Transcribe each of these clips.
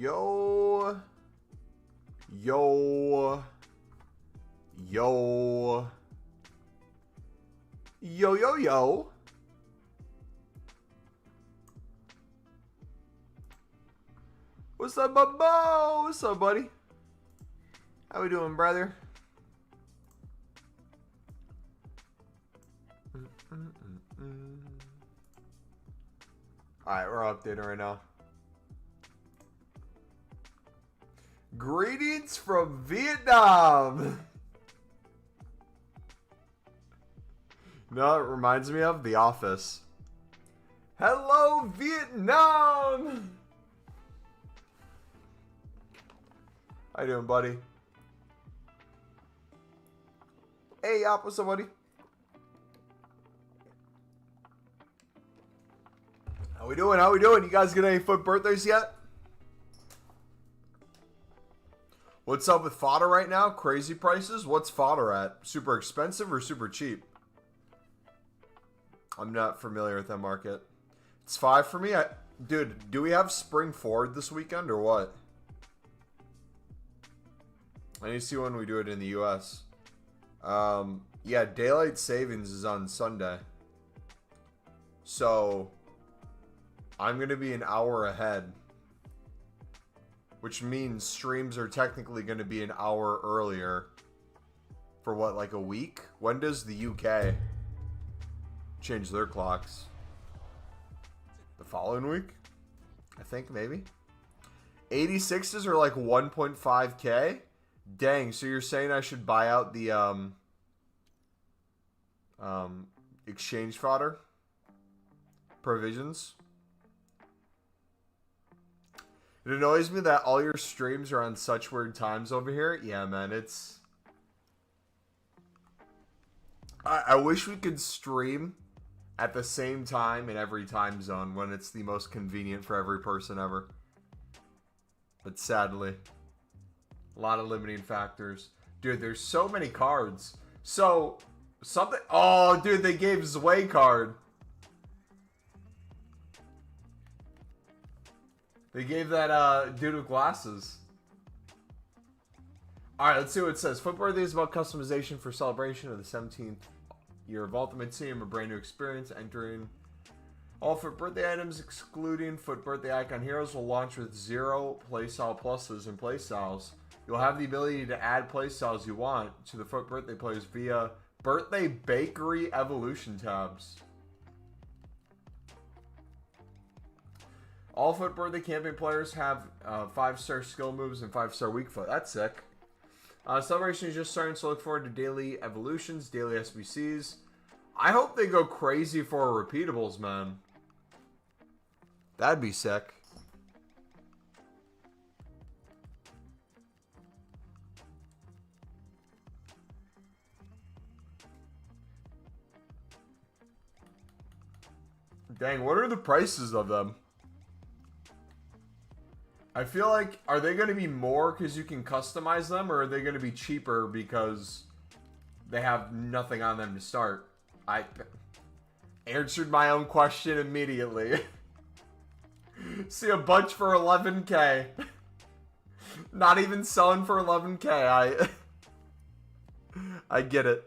Yo. Yo. Yo. Yo, yo, yo. What's up, Mumbo? What's up, buddy? How we doing, brother? Alright, we're updating right now. Greetings from Vietnam! No, it reminds me of The Office. Hello, Vietnam! How you doing, buddy? Hey, Yop, what's up, buddy? How we doing? How we doing? You guys get any FUT birthdays yet? What's up with fodder right now? Crazy prices? What's fodder at? Super expensive or super cheap? I'm not familiar with that market. It's 5 for me. Dude, do we have spring forward this weekend or what? I need to see when we do it in the US. Yeah, daylight savings is on Sunday. So I'm going to be an hour ahead. Which means streams are technically going to be an hour earlier. For what, like a week? When does the UK change their clocks? The following week? I think, maybe. 86s are like 1.5k? Dang, so you're saying I should buy out the exchange fodder provisions? It annoys me that all your streams are on such weird times over here. Yeah, man, it's... I wish we could stream at the same time in every time zone when it's the most convenient for every person ever. But sadly, a lot of limiting factors. Dude, there's so many cards. So, something... Oh, dude, they gave Zwei card. They gave that dude with glasses. Alright, let's see what it says. FUT Birthday is about customization for celebration of the 17th year of Ultimate Team, a brand new experience. Entering all FUT Birthday items, excluding FUT Birthday Icon Heroes, will launch with 0 playstyle pluses and playstyles. You'll have the ability to add playstyles you want to the FUT Birthday players via Birthday Bakery Evolution tabs. All FUT Birthday campaign players have 5-star skill moves and 5-star weak foot. That's sick. Celebration is just starting, so look forward to daily evolutions, daily SBCs. I hope they go crazy for repeatables, man. That'd be sick. Dang, what are the prices of them? I feel like, are they going to be more because you can customize them, or are they going to be cheaper because they have nothing on them to start? I answered my own question immediately. See a bunch for 11k. Not even selling for 11k. I get it.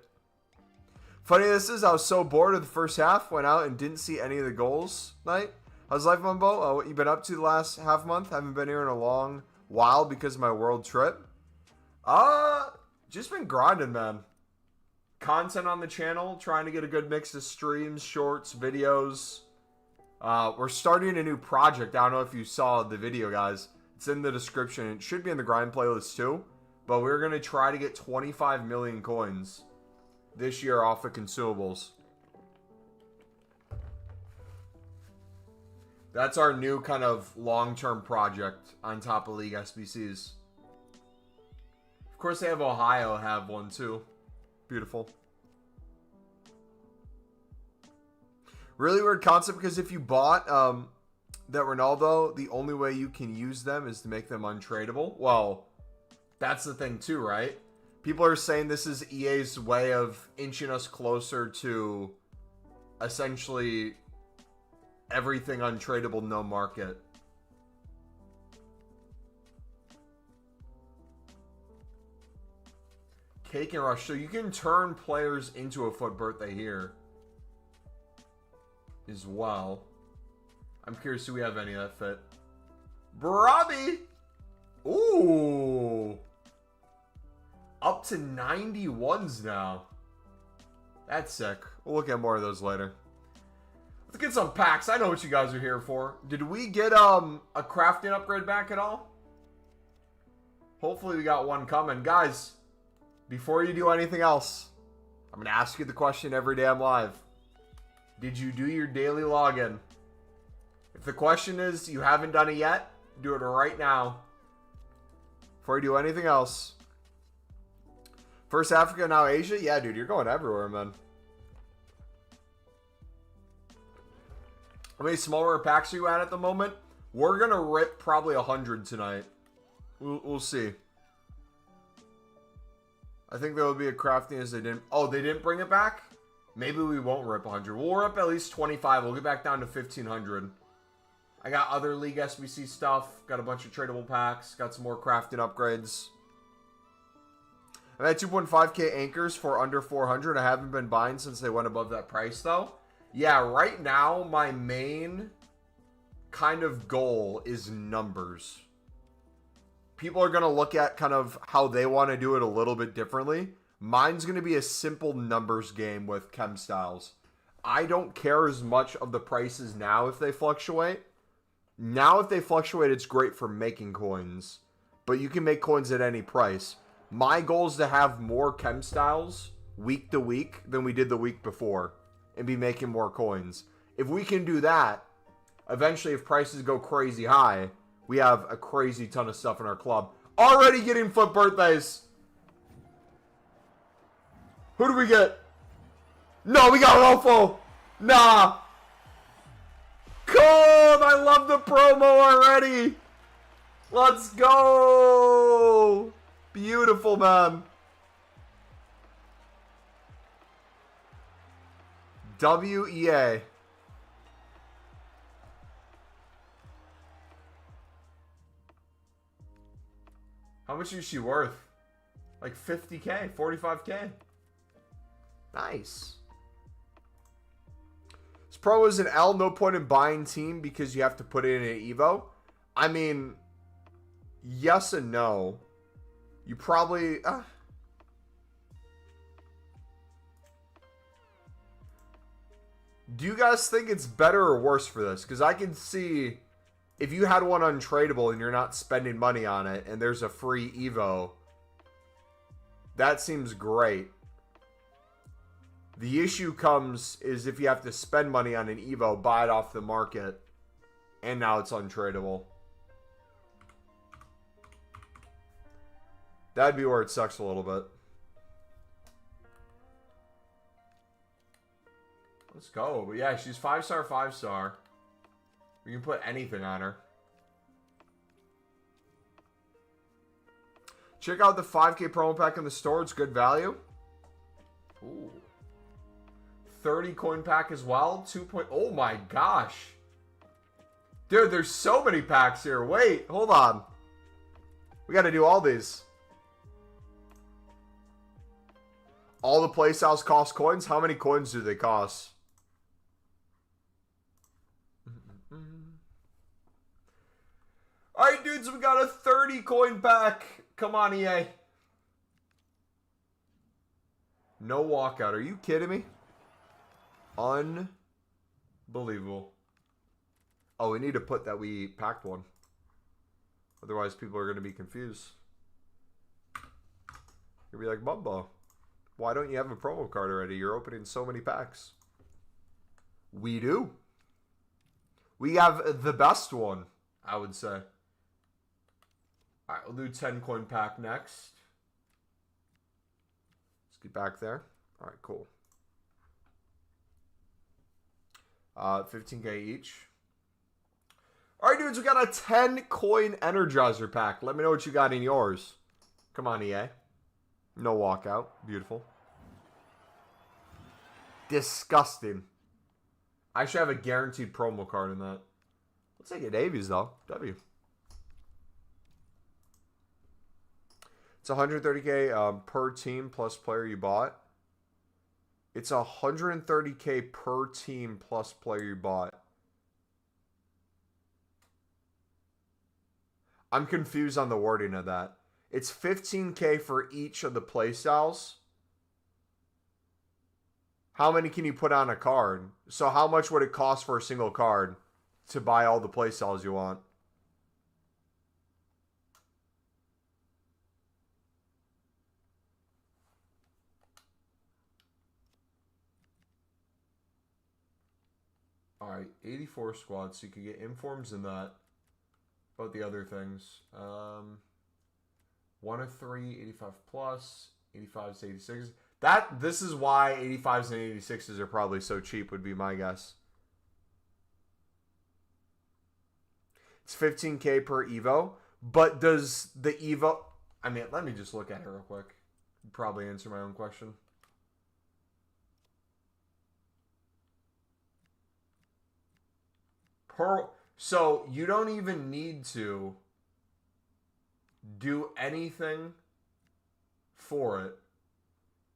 Funny this is, I was so bored of the first half, went out and didn't see any of the goals tonight. How's life, Mumbo? What you been up to the last half month? Haven't been here in a long while because of my world trip. Just been grinding, man. Content on the channel, trying to get a good mix of streams, shorts, videos. We're starting a new project. I don't know if you saw the video, guys. It's in the description. It should be in the grind playlist too. But we're going to try to get 25 million coins this year off of consumables. That's our new kind of long-term project on top of League SBCs. Of course, they have Ohio have one too. Beautiful. Really weird concept because if you bought that Ronaldo, the only way you can use them is to make them untradeable. Well, that's the thing too, right? People are saying this is EA's way of inching us closer to essentially everything untradeable, no market. Cake and Rush. So you can turn players into a FUT birthday here as well. I'm curious, do we have any that fit? Barabi! Ooh! Up to 91s now. That's sick. We'll look at more of those later. Let's get some packs. I know what you guys are here for. Did we get a crafting upgrade back at all? Hopefully we got one coming. Guys, before you do anything else, I'm going to ask you the question every day I'm live. Did you do your daily login? If the question is you haven't done it yet, do it right now. Before you do anything else. First Africa, now Asia? Yeah, dude, you're going everywhere, man. How many smaller packs are you at the moment? We're going to rip probably 100 tonight. We'll see. I think there will be a crafting as they didn't... Oh, they didn't bring it back? Maybe we won't rip 100. We'll rip at least 25. We'll get back down to 1,500. I got other League SBC stuff. Got a bunch of tradable packs. Got some more crafting upgrades. I've had 2.5k anchors for under 400. I haven't been buying since they went above that price, though. Yeah, right now, my main kind of goal is numbers. People are going to look at kind of how they want to do it a little bit differently. Mine's going to be a simple numbers game with chem styles. I don't care as much of the prices now if they fluctuate. Now, if they fluctuate, it's great for making coins. But you can make coins at any price. My goal is to have more chem styles week to week than we did the week before. And be making more coins. If we can do that, eventually if prices go crazy high, we have a crazy ton of stuff in our club. Already getting FUT birthdays. Who do we get? No, we got Rofo. Nah. Come! I love the promo already. Let's go. Beautiful, man. WEA. How much is she worth? Like 50k, 45k. Nice. This pro is an L, no point in buying team because you have to put it in an Evo. I mean, yes and no. You probably... Do you guys think it's better or worse for this? Because I can see if you had one untradeable and you're not spending money on it and there's a free Evo, that seems great. The issue comes is if you have to spend money on an Evo, buy it off the market, and now it's untradeable. That'd be where it sucks a little bit. Let's go. But yeah, she's 5-star, 5-star. We can put anything on her. Check out the 5k promo pack in the store. It's good value. Ooh. 30 coin pack as well. 2. Oh my gosh. Dude, there's so many packs here. Wait, hold on. We got to do all these. All the playstyles cost coins. How many coins do they cost? Alright, dudes, we got a 30 coin pack. Come on, EA. No walkout. Are you kidding me? Unbelievable. Oh, we need to put that we packed one. Otherwise, people are going to be confused. You'll be like, Mumbo, why don't you have a promo card already? You're opening so many packs. We do. We have the best one, I would say. All right, we'll do 10 coin pack next. Let's get back there. All right, cool. 15k each. All right, dudes, we got a 10 coin Energizer pack. Let me know what you got in yours. Come on, EA. No walkout. Beautiful. Disgusting. I should have a guaranteed promo card in that. Let's take it Davies, though. W. It's 130K per team plus player you bought. It's 130K per team plus player you bought. I'm confused on the wording of that. It's 15K for each of the playstyles. How many can you put on a card? So how much would it cost for a single card to buy all the playstyles you want? All right, 84 squads, so you can get informs in that. About the other things. 1 of 3, 85 plus, 85s to 86. This is why 85s and 86s are probably so cheap, would be my guess. It's 15K per Evo, but does the Evo... I mean, let me just look at it real quick. Probably answer my own question. So you don't even need to do anything for it.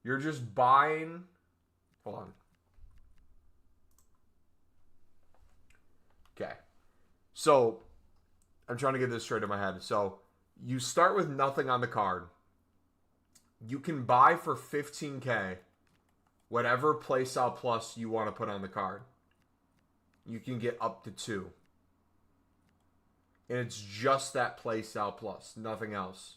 You're just buying... Hold on. Okay. So, I'm trying to get this straight in my head. So, you start with nothing on the card. You can buy for 15K whatever playstyle plus you want to put on the card. You can get up to 2. And it's just that playstyle plus, nothing else.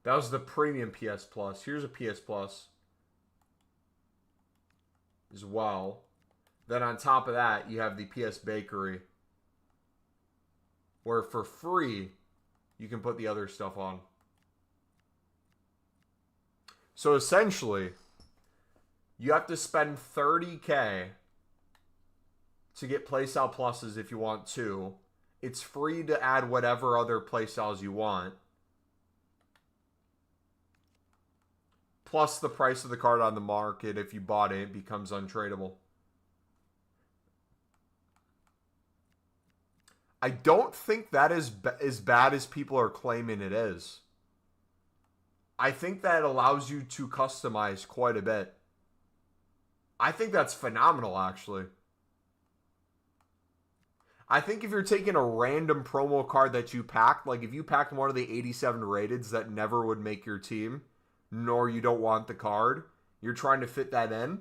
That was the premium PS Plus. Here's a PS Plus as well. Then on top of that, you have the PS Bakery, where for free, you can put the other stuff on. So essentially, you have to spend 30K to get playstyle pluses if you want to. It's free to add whatever other playstyles you want. Plus the price of the card on the market, if you bought it, becomes untradeable. I don't think that is as bad as people are claiming it is. I think that allows you to customize quite a bit. I think that's phenomenal, actually. I think if you're taking a random promo card that you packed, like if you packed one of the 87 rateds that never would make your team, nor you don't want the card, you're trying to fit that in,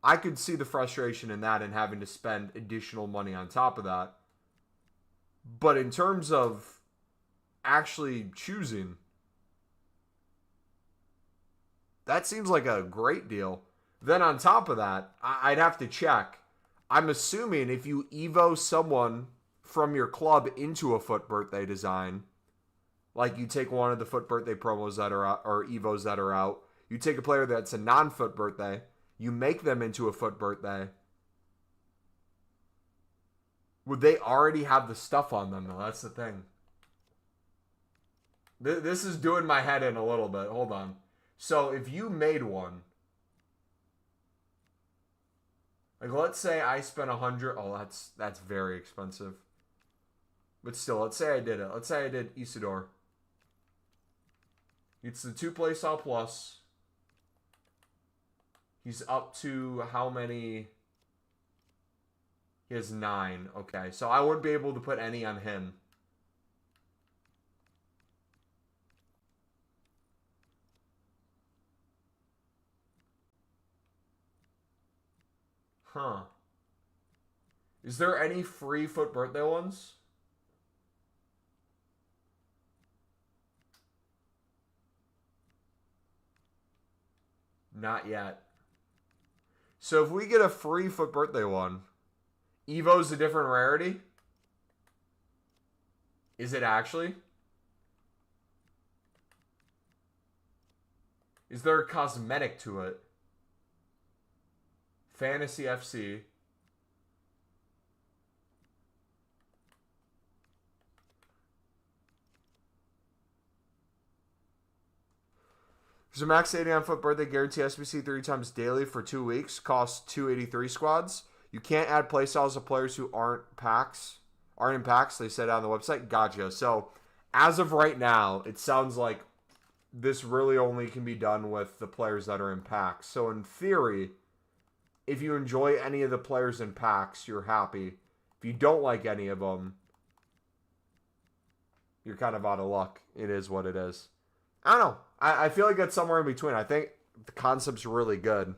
I could see the frustration in that and having to spend additional money on top of that. But in terms of actually choosing, that seems like a great deal. Then on top of that, I'd have to check. I'm assuming if you Evo someone from your club into a FUT birthday design, like you take one of the FUT birthday promos that are out, or Evos that are out, you take a player that's a non-FUT birthday, you make them into a FUT birthday. Would they already have the stuff on them, though? That's the thing. This is doing my head in a little bit. Hold on. So if you made one, like let's say I spent 100. Oh, that's very expensive. But still, let's say I did it. Let's say I did Isidore. It's the 2 playstyle plus. He's up to how many? He has 9. Okay, so I wouldn't be able to put any on him. Huh. Is there any free FUT birthday ones? Not yet. So if we get a free FUT birthday one, Evo's a different rarity? Is it actually? Is there a cosmetic to it? Fantasy FC. There's a max 80 on FUT birthday guarantee SBC 3 times daily for 2 weeks. Costs 283 squads. You can't add playstyles of players who aren't in packs. They said on the website. Gotcha. So as of right now, it sounds like this really only can be done with the players that are in packs. So in theory, if you enjoy any of the players in packs, you're happy. If you don't like any of them, you're kind of out of luck. It is what it is. I don't know. I feel like it's somewhere in between. I think the concept's really good,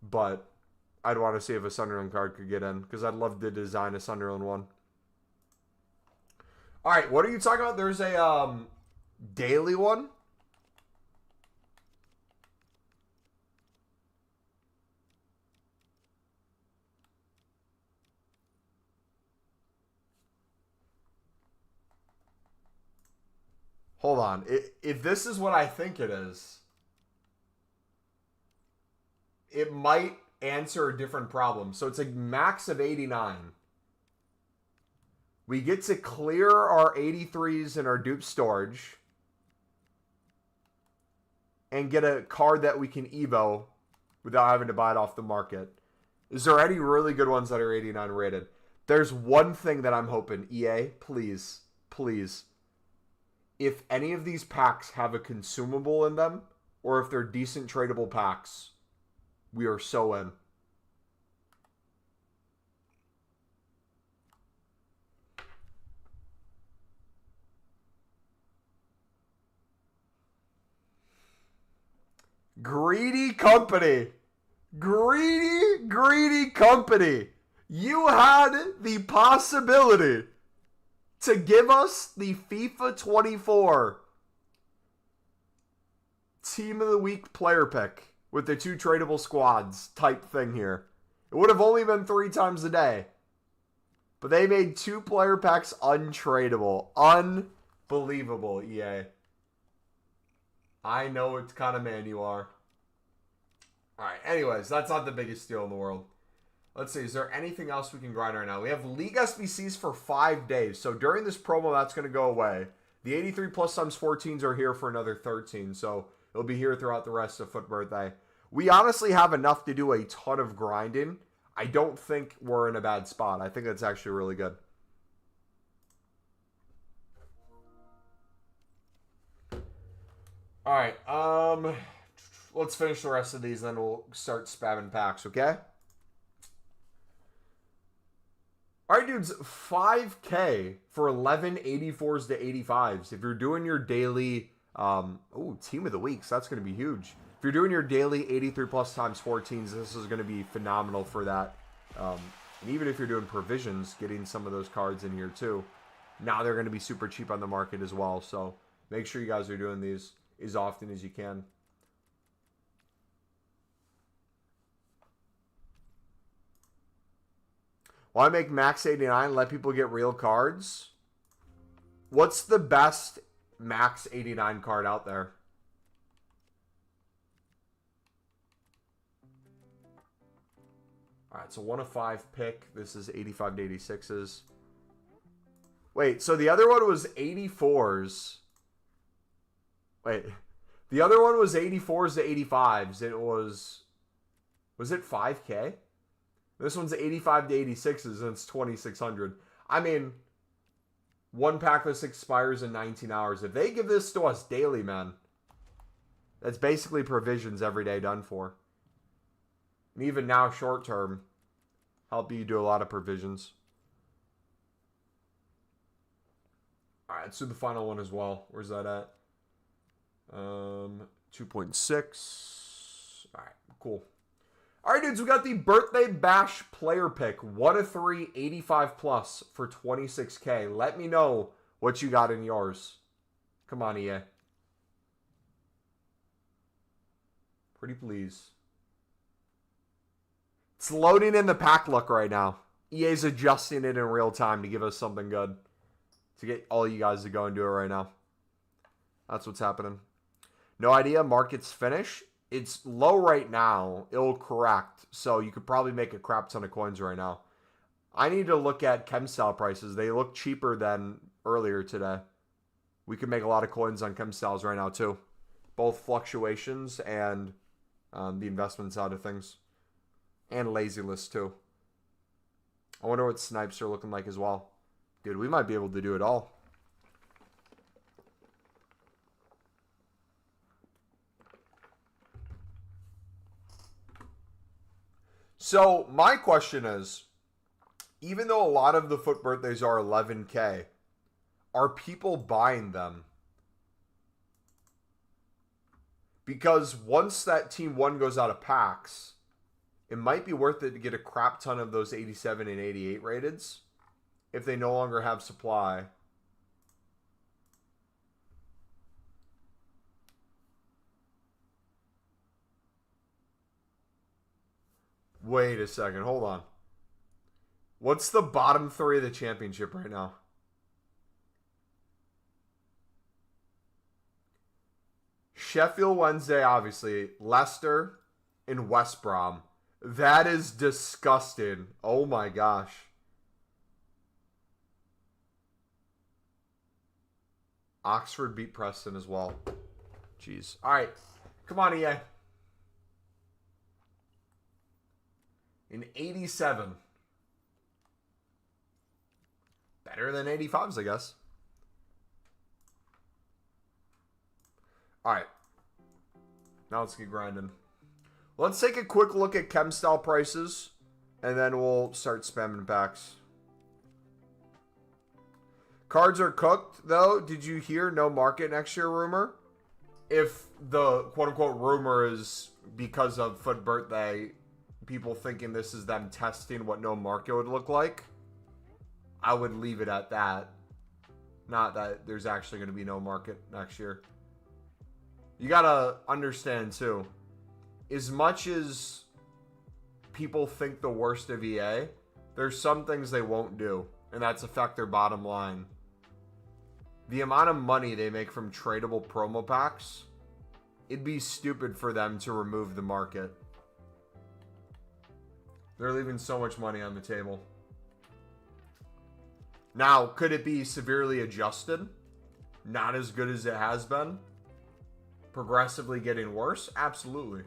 but I'd want to see if a Sunderland card could get in, because I'd love to design a Sunderland one. All right, what are you talking about? There's a daily one. Hold on. If this is what I think it is, it might answer a different problem. So it's a max of 89. We get to clear our 83s in our dupe storage and get a card that we can Evo without having to buy it off the market. Is there any really good ones that are 89 rated? There's one thing that I'm hoping. EA, please, please. If any of these packs have a consumable in them, or if they're decent tradable packs, we are so in. Greedy company. Greedy company. You had the possibility to give us the FIFA 24 Team of the Week player pick with the 2 tradable squads type thing here. It would have only been 3 times a day. But they made 2 player packs untradeable. Unbelievable, EA. I know what kind of man you are. Alright, anyways, that's not the biggest deal in the world. Let's see, is there anything else we can grind right now? We have League SBCs for 5 days. So during this promo, that's going to go away. The 83 plus times 14s are here for another 13. So it'll be here throughout the rest of FUT Birthday. We honestly have enough to do a ton of grinding. I don't think we're in a bad spot. I think that's actually really good. Alright, let's finish the rest of these, then we'll start spamming packs, okay? Alright, dudes, 5K for 11 84s to 85s. If you're doing your daily, Team of the Weeks, that's going to be huge. If you're doing your daily 83 plus times 14s, this is going to be phenomenal for that. And even if you're doing provisions, getting some of those cards in here too. Now they're going to be super cheap on the market as well, so make sure you guys are doing these as often as you can. Why make max 89? Let people get real cards? What's the best max 89 card out there? Alright, so 1 of 5 pick. This is 85 to 86s. Wait, so the other one was 84s. Wait, the other one was 84s to 85s. It was it 5K? This one's 85 to 86s, and it's 2,600. I mean, one pack this expires in 19 hours. If they give this to us daily, man, that's basically provisions every day done for. And even now, short term, help you do a lot of provisions. All right, let's do the final one as well. Where's that at? 2.6. All right, cool. All right, dudes, we got the Birthday Bash player pick. 1 of 3, 85 plus for 26K. Let me know what you got in yours. Come on, EA. Pretty please. It's loading in the pack look right now. EA's adjusting it in real time to give us something good. To get all you guys to go and do it right now. That's what's happening. No idea. Market's finish. It's low right now. It'll correct. So you could probably make a crap ton of coins right now. I need to look at ChemStyle prices. They look cheaper than earlier today. We could make a lot of coins on ChemStyles right now too. Both fluctuations and the investment side of things. And lazy list too. I wonder what snipes are looking like as well. Dude, we might be able to do it all. So, my question is, even though a lot of the FUT birthdays are 11K, are people buying them? Because once that Team 1 goes out of packs, it might be worth it to get a crap ton of those 87 and 88 rateds if they no longer have supply. Wait a second. Hold on. What's the bottom 3 of the championship right now? Sheffield Wednesday, obviously. Leicester and West Brom. That is disgusting. Oh my gosh. Oxford beat Preston as well. Jeez. All right. Come on, EA. In 87. Better than 85s, I guess. All right. Now let's get grinding. Let's take a quick look at chem style prices, and then we'll start spamming packs. Cards are cooked, though. Did you hear no market next year rumor? If the quote-unquote rumor is because of FUT birthday, people thinking this is them testing what no market would look like, I would leave it at that. Not that there's actually going to be no market next year. You got to understand, too, as much as people think the worst of EA, there's some things they won't do, and that's affect their bottom line. The amount of money they make from tradable promo packs, it'd be stupid for them to remove the market. They're leaving so much money on the table. Now, could it be severely adjusted? Not as good as it has been? Progressively getting worse? Absolutely.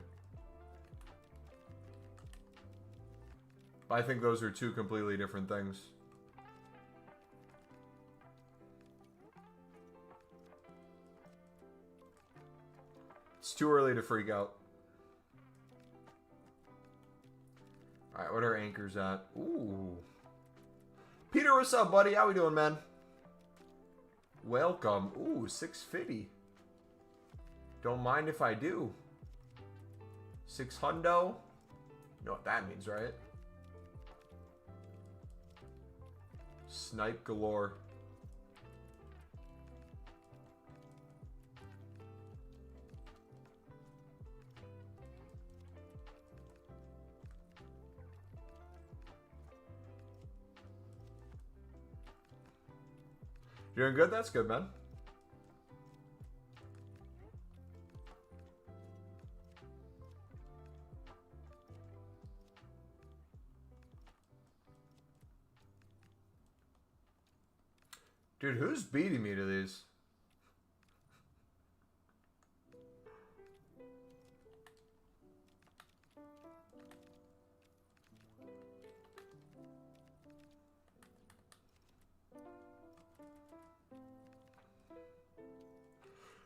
But I think those are two completely different things. It's too early to freak out. Alright, what are anchors at? Ooh. Peter, what's up, buddy? How we doing, man? Welcome. Ooh, 650. Don't mind if I do. 600. You know what that means, right? Snipe galore. Doing good? That's good, man. Dude, who's beating me to these?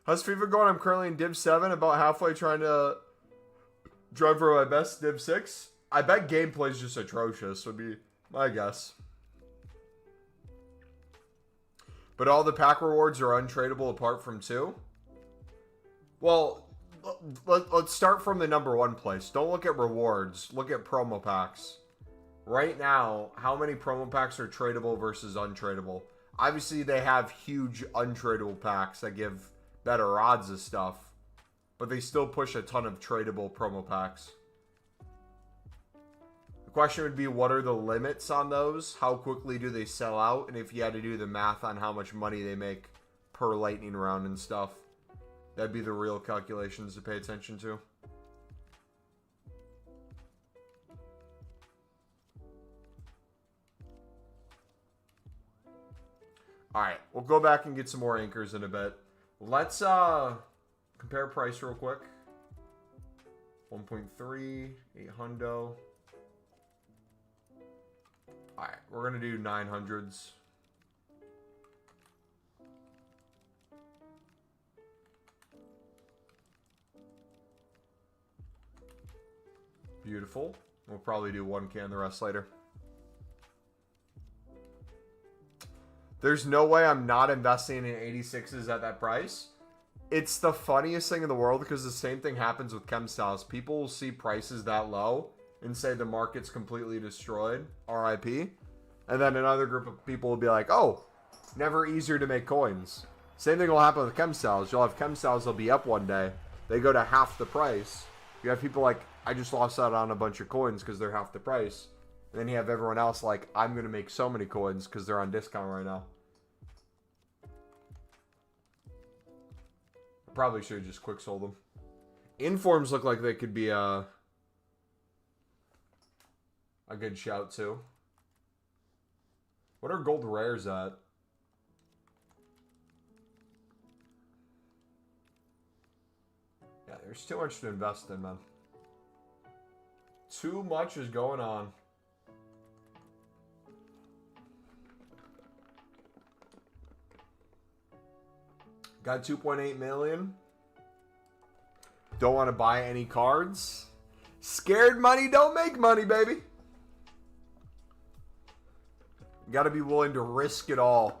How's FIFA going? I'm currently in Div 7, about halfway trying to drive for my best Div 6. I bet gameplay's just atrocious, would be my guess. But all the pack rewards are untradeable apart from 2? Well, let's start from the number 1 place. Don't look at rewards. Look at promo packs. Right now, how many promo packs are tradable versus untradeable? Obviously, they have huge untradeable packs that give better odds of stuff, but they still push a ton of tradable promo packs. The question would be, what are the limits on those? How quickly do they sell out? And if you had to do the math on how much money they make per lightning round and stuff, that'd be the real calculations to pay attention to. Alright, we'll go back and get some more anchors in a bit. Let's compare price real quick. 1.3, 800. Alright, we're going to do 900s. Beautiful. We'll probably do 1K and the rest later. There's no way I'm not investing in 86s at that price. It's the funniest thing in the world because the same thing happens with chem styles. People will see prices that low and say the market's completely destroyed, RIP. And then another group of people will be like, oh, never easier to make coins. Same thing will happen with chem styles. You'll have chem styles that'll be up one day. They go to half the price. You have people like, I just lost out on a bunch of coins because they're half the price. And then you have everyone else like, I'm going to make so many coins because they're on discount right now. Probably should have just quick sold them. Informs look like they could be a good shout too. What are gold rares at? Yeah, there's too much to invest in, man. Too much is going on. Got 2.8 million. Don't want to buy any cards. Scared money don't make money, baby. Got to be willing to risk it all.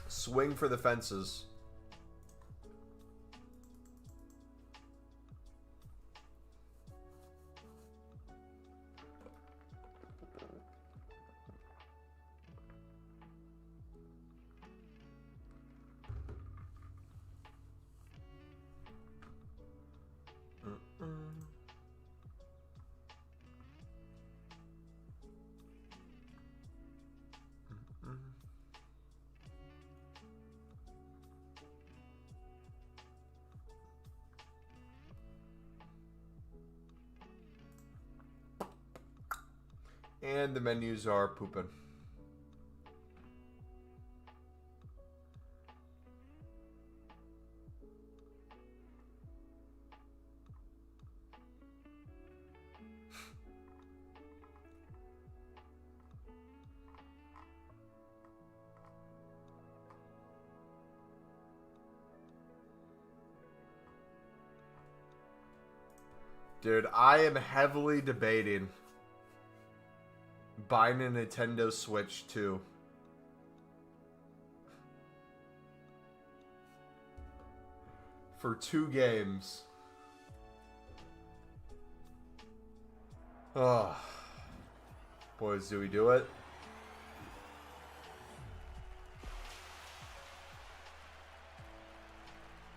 Swing for the fences. And the menus are pooping. Dude, I am heavily debating buying a Nintendo Switch 2. For 2 games. Ugh. Boys, do we do it?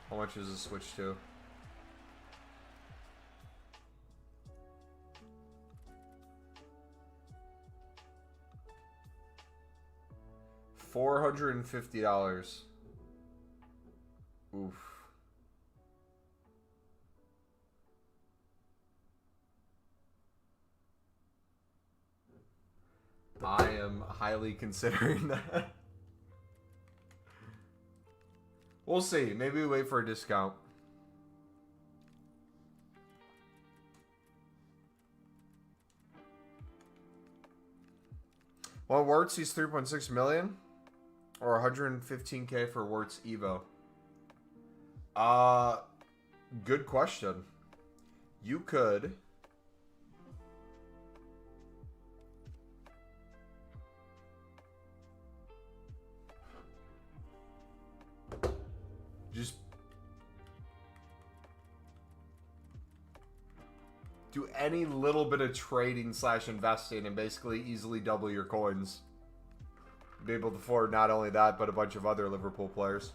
How much is a Switch 2? $450. Oof. I am highly considering that. We'll see. Maybe we wait for a discount. Well, Wirtz, he's 3.6 million. Or 115K for Wirtz Evo. Good question. You could just do any little bit of trading / investing and basically easily double your coins. Be able to afford not only that, but a bunch of other Liverpool players.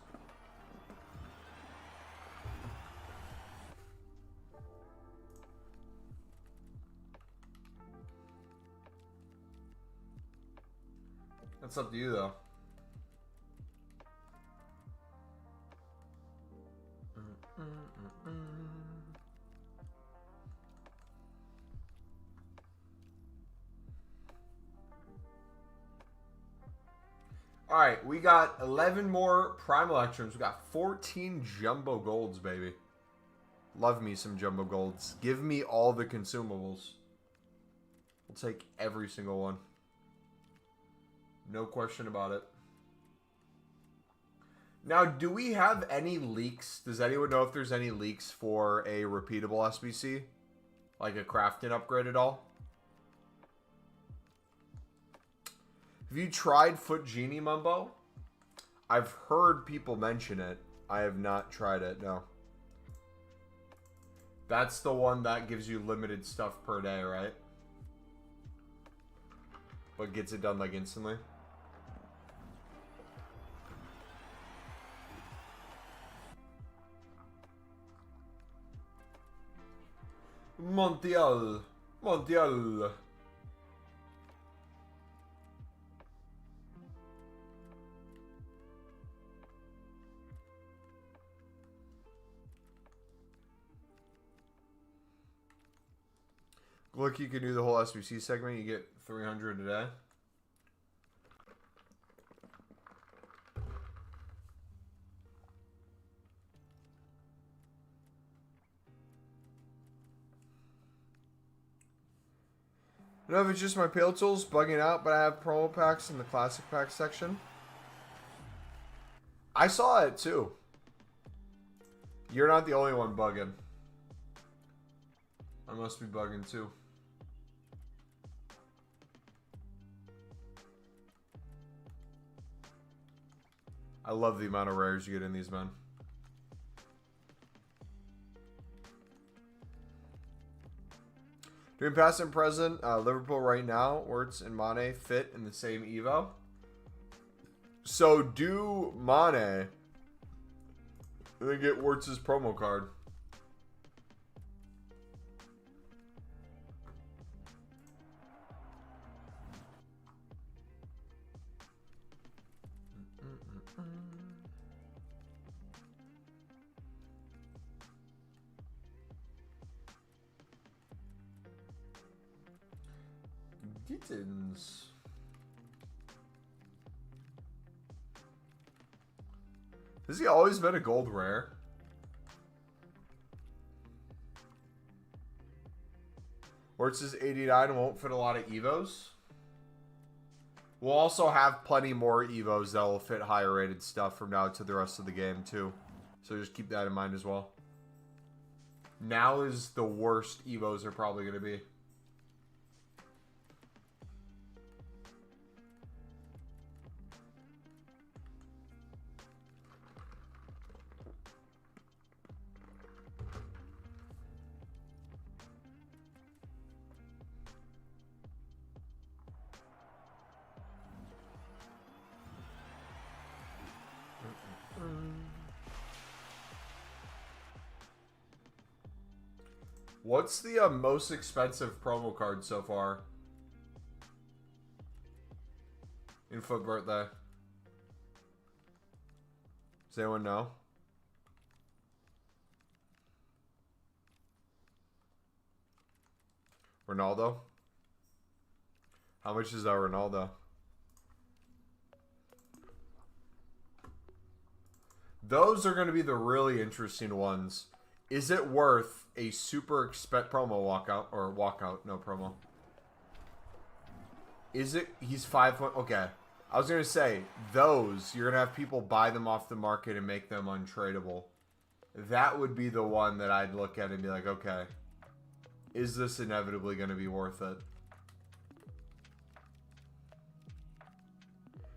That's up to you, though. Alright, we got 11 more Prime Electrons. We got 14 Jumbo Golds, baby. Love me some Jumbo Golds. Give me all the consumables. We'll take every single one. No question about it. Now, do we have any leaks? Does anyone know if there's any leaks for a repeatable SBC? Like a crafting upgrade at all? Have you tried FUT Genie, Mumbo? I've heard people mention it. I have not tried it, no. That's the one that gives you limited stuff per day, right? But gets it done like instantly. Montiel. Montiel. Look, you can do the whole SBC segment. You get 300 a day. I don't know if it's just my pale tools bugging out, but I have promo packs in the classic pack section. I saw it too. You're not the only one bugging. I must be bugging too. I love the amount of rares you get in these, man. Doing past and present, Liverpool right now, Wirtz and Mane fit in the same Evo. So do Mane, and then get Wirtz's promo card. Gittins. Has he always been a gold rare? Or it's just 89 won't fit a lot of Evos? We'll also have plenty more Evos that will fit higher rated stuff from now to the rest of the game too. So just keep that in mind as well. Now is the worst Evos are probably going to be. What's the most expensive promo card so far in FUT Birthday? Does anyone know? Ronaldo? How much is that Ronaldo? Those are going to be the really interesting ones. Is it worth a super expensive promo walkout or walkout? No promo. Is it? He's 5. Okay. I was going to say, those, you're going to have people buy them off the market and make them untradeable. That would be the one that I'd look at and be like, okay, is this inevitably going to be worth it?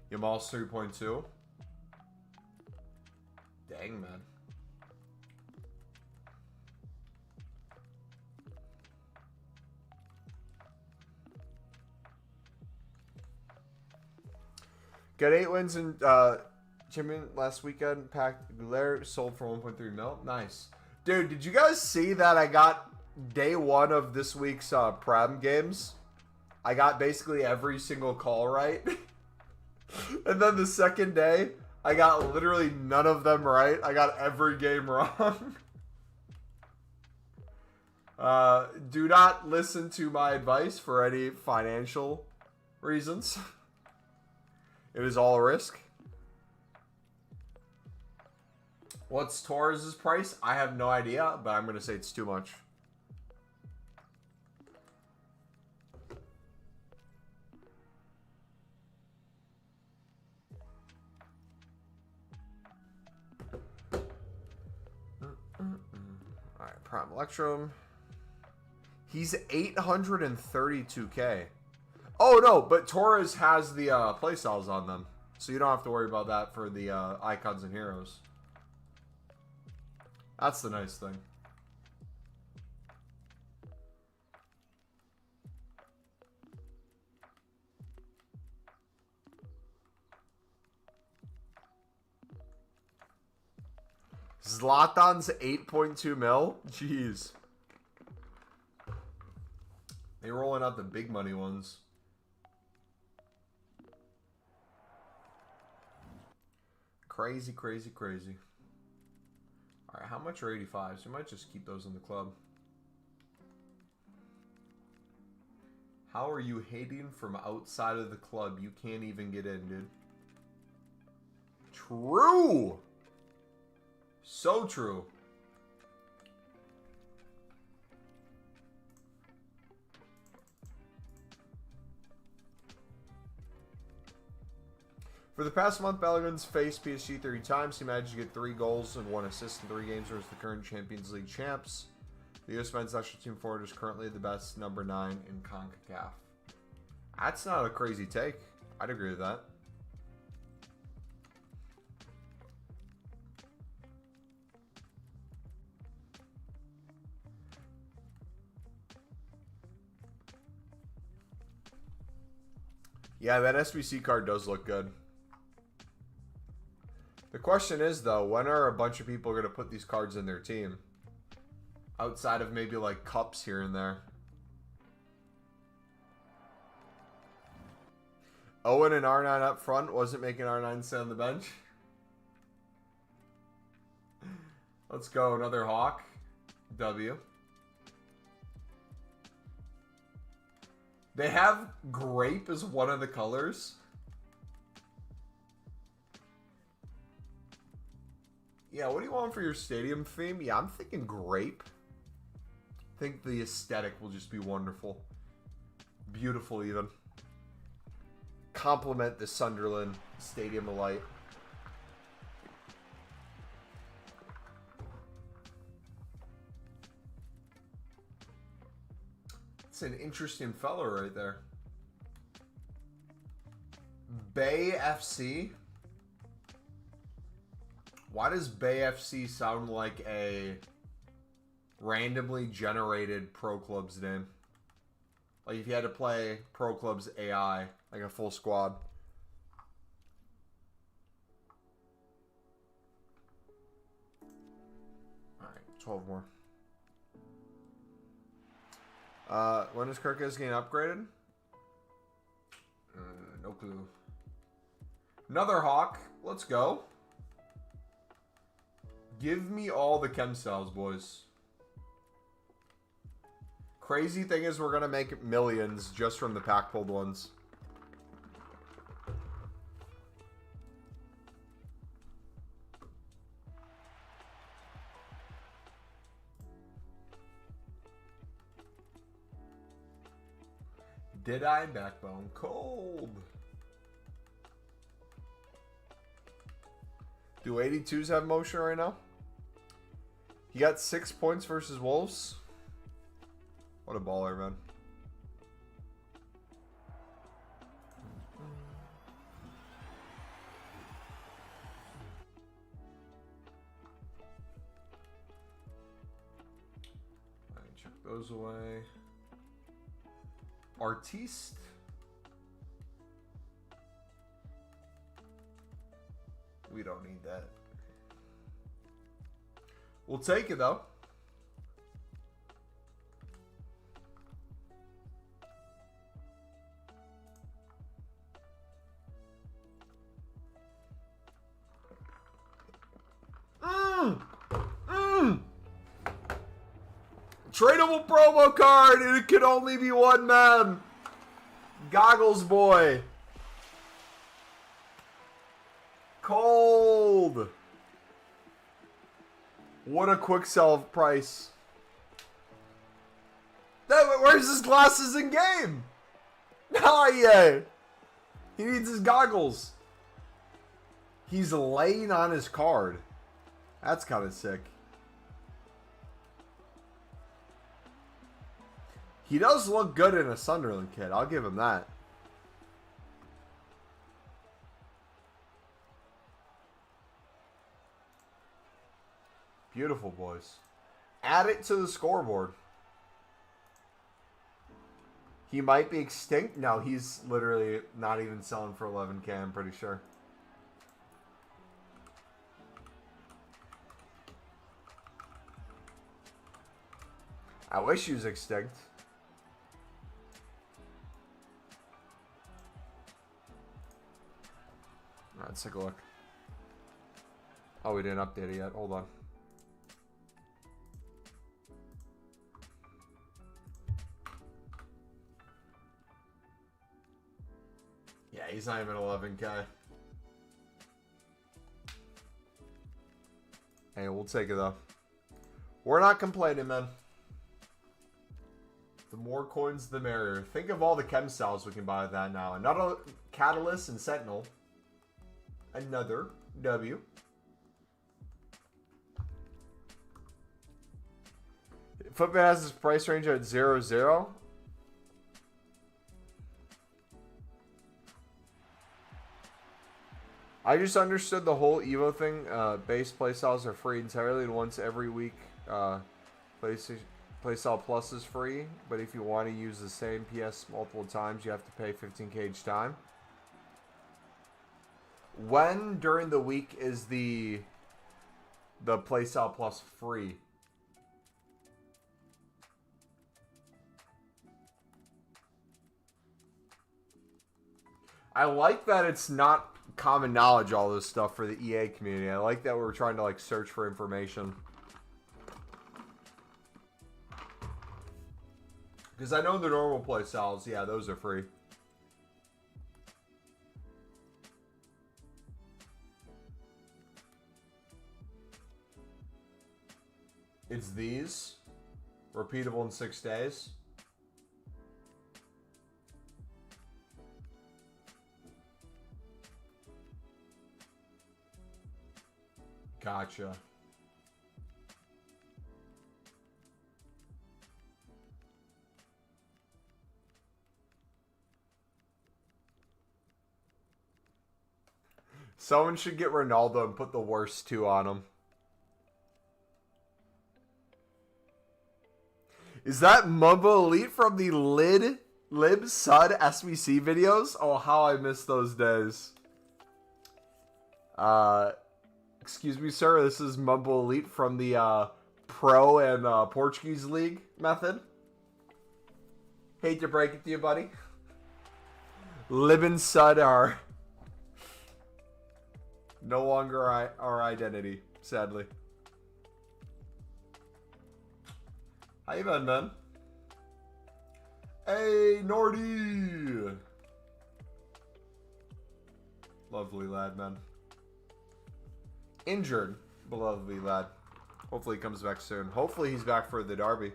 Yamal's 3.2. Dang, man. Got 8 wins in Champion last weekend. Packed Goulet sold for 1.3 mil. Nice. Dude, did you guys see that I got day 1 of this week's Prem games? I got basically every single call right. And then the second day, I got literally none of them right. I got every game wrong. Do not listen to my advice for any financial reasons. It was all a risk. What's Torres' price? I have no idea, but I'm going to say it's too much. Prime Electrum. He's 832K. Oh, no, but Torres has the playstyles on them. So you don't have to worry about that for the icons and heroes. That's the nice thing. Zlatan's 8.2 mil? Jeez. They rolling out the big money ones. Crazy, crazy, crazy. Alright, how much are 85s? We might just keep those in the club. How are you hating from outside of the club? You can't even get in, dude. True! So true. For the past month, Bellingham faced PSG 30 times. He managed to get 3 goals and 1 assist in 3 games versus the current Champions League champs. The U.S. men's national team forward is currently the best number 9 in CONCACAF. That's not a crazy take. I'd agree with that. Yeah, that SBC card does look good. The question is, though, when are a bunch of people going to put these cards in their team? Outside of maybe, like, cups here and there. Owen and R9 up front wasn't making R9 stay on the bench. Let's go. Another Hawk. W. They have grape as one of the colors. Yeah, what do you want for your stadium theme? Yeah, I'm thinking grape. I think the aesthetic will just be wonderful. Beautiful, even. Complement the Sunderland Stadium of Light. It's an interesting fellow right there. Bay FC. Why does Bay FC sound like a randomly generated Pro Clubs name? Like if you had to play Pro Clubs AI, like a full squad. Alright, 12 more. When is Kirkes getting upgraded? No clue. Another Hawk. Let's go. Give me all the chem cells, boys. Crazy thing is we're going to make millions just from the pack pulled ones. Did I backbone cold? Do 82s have motion right now? He got 6 points versus Wolves. What a baller, man. All right, check those away. Artiste. We don't need that. We'll take it, though. Tradable promo card, and it can only be one man. Goggles boy. Cold. What a quick sell price. Where's his glasses in game? Oh, yeah. He needs his goggles. He's laying on his card. That's kind of sick. He does look good in a Sunderland kit. I'll give him that. Beautiful, boys. Add it to the scoreboard. He might be extinct. No, he's literally not even selling for 11K, I'm pretty sure. I wish he was extinct. Alright, let's take a look. Oh, we didn't update it yet. Hold on. Yeah, he's not even 11K. Hey, we'll take it though. We're not complaining, man. The more coins, the merrier. Think of all the chem cells we can buy with that now. Another Catalyst and Sentinel. Another W. Footman has his price range at 0-0. I just understood the whole Evo thing. Base playstyles are free entirely. Once every week, Playstyle Plus is free. But if you want to use the same PS multiple times, you have to pay 15K each time. When during the week is the Playstyle Plus free? I like that it's not common knowledge, all this stuff for the EA community. I like that we're trying to like search for information. Because I know the normal play styles, yeah, those are free. It's these. Repeatable in 6 days. Gotcha. Someone should get Ronaldo and put the worst 2 on him. Is that MumboElite from the Lib Sud SBC videos? Oh, how I miss those days. Excuse me, sir. This is MumboElite from the Pro and Portuguese League method. Hate to break it to you, buddy. Lib and Sud are no longer our identity, sadly. How you been, man? Hey, Nordy! Lovely lad, man. Injured, but lovely lad. Hopefully he comes back soon. Hopefully he's back for the derby.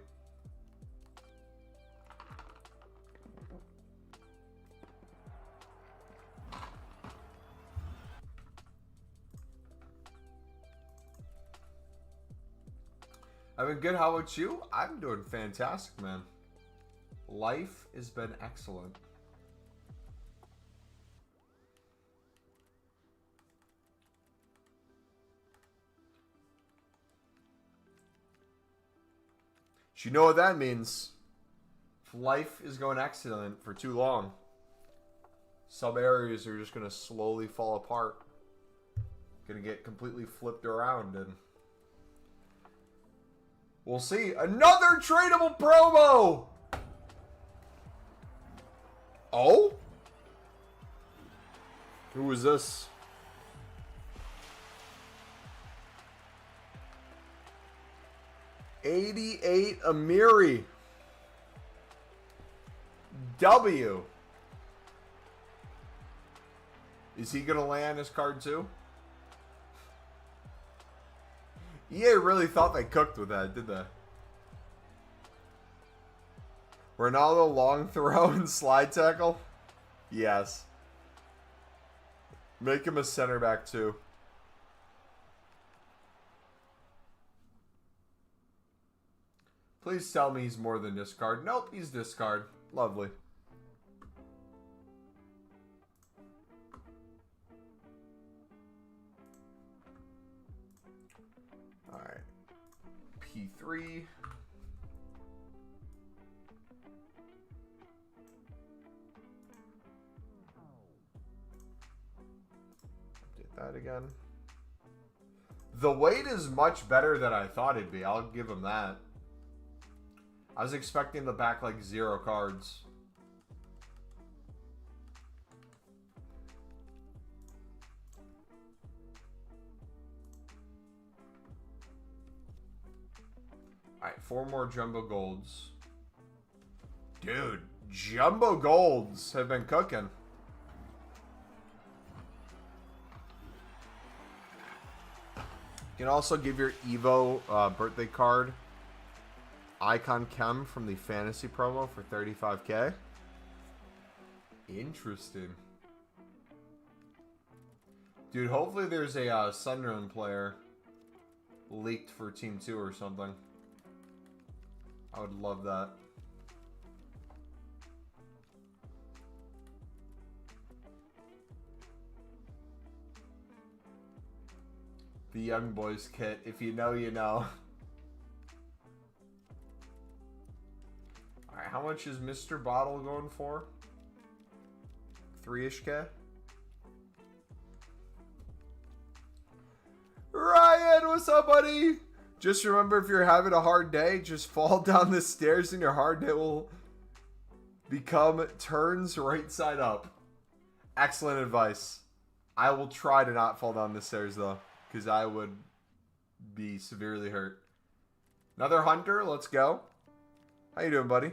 I've been good. How about you? I'm doing fantastic, man. Life has been excellent. You know what that means. If life is going excellent for too long, some areas are just going to slowly fall apart. Going to get completely flipped around, and we'll see. Another tradable promo! Oh? Who is this? '88 Amiri. W. Is he going to land this card too? EA really thought they cooked with that, did they? Ronaldo long throw and slide tackle? Yes. Make him a center back too. Please tell me he's more than discard. Nope, he's discard. Lovely. Alright. P3. That again. The weight is much better than I thought it'd be. I'll give him that. I was expecting the back like 0 cards. Alright, 4 more jumbo golds. Dude, jumbo golds have been cooking. You can also give your Evo birthday card Icon Chem from the Fantasy promo for 35K. Interesting. Dude, hopefully there's a Sunderland player leaked for Team 2 or something. I would love that. The Young Boys kit. If you know, you know. Alright, how much is Mr. Bottle going for? 3-ish K? Ryan, what's up, buddy? Just remember, if you're having a hard day, just fall down the stairs and your hard day will become turns right side up. Excellent advice. I will try to not fall down the stairs, though, because I would be severely hurt. Another Hunter, let's go. How you doing, buddy?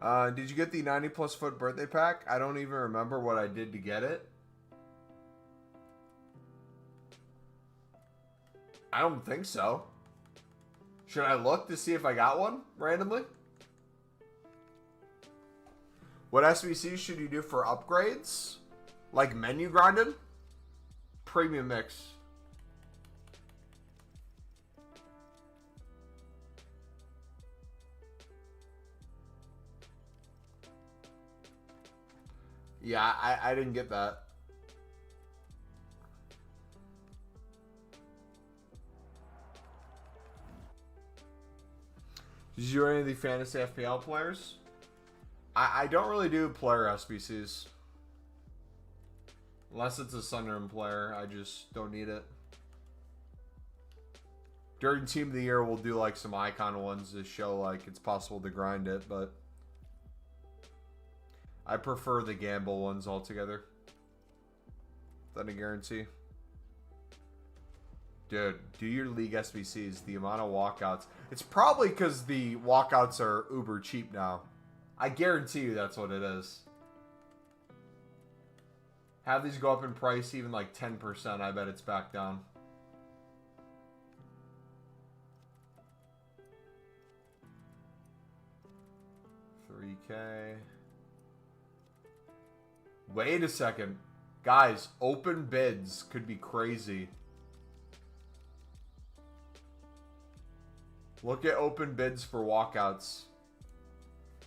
Did you get the 90+ foot birthday pack? I don't even remember what I did to get it. I don't think so. Should I look to see if I got one randomly? What SBC should you do for upgrades? Like menu grinded? Premium mix. Yeah, I didn't get that. Did you do any of the fantasy FPL players? I don't really do player SBCs. Unless it's a Sunderland player, I just don't need it. During Team of the Year, we'll do like some icon ones to show like it's possible to grind it, but I prefer the gamble ones altogether. Than a guarantee. Dude, do your league SBCs. The amount of walkouts. It's probably because the walkouts are uber cheap now. I guarantee you that's what it is. Have these go up in price even like 10%. I bet it's back down. $3K. Wait a second. Guys, open bids could be crazy. Look at open bids for walkouts.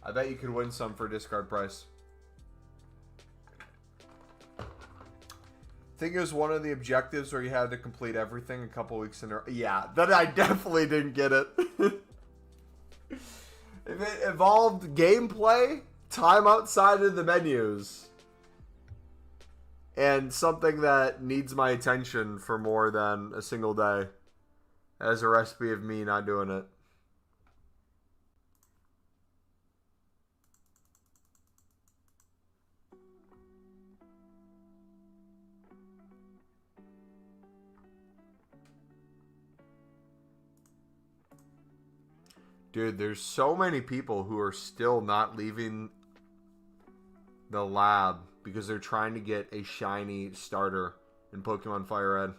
I bet you could win some for discard price. I think it was one of the objectives where you had to complete everything a couple weeks in a row. Yeah, then I definitely didn't get it. If it involved gameplay, time outside of the menus, and something that needs my attention for more than a single day, as a recipe of me not doing it. Dude, there's so many people who are still not leaving the lab because they're trying to get a shiny starter in Pokemon Fire Red.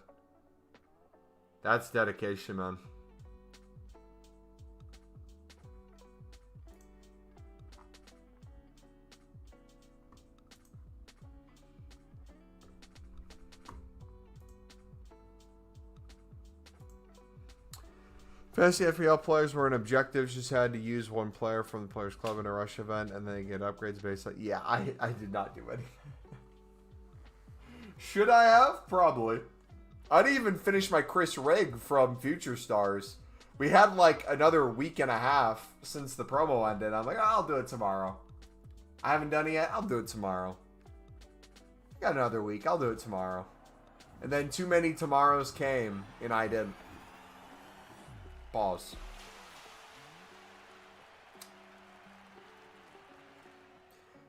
That's dedication, man. Fantasy FPL players weren't objectives, just had to use one player from the players club in a rush event and then get upgrades based on... Yeah, I did not do anything. Should I have? Probably. I didn't even finish my Chris Rigg from Future Stars. We had like another week and a half since the promo ended. I'm like, oh, I'll do it tomorrow. I haven't done it yet. I'll do it tomorrow. Got another week. I'll do it tomorrow. And then too many tomorrows came and I didn't. Pause.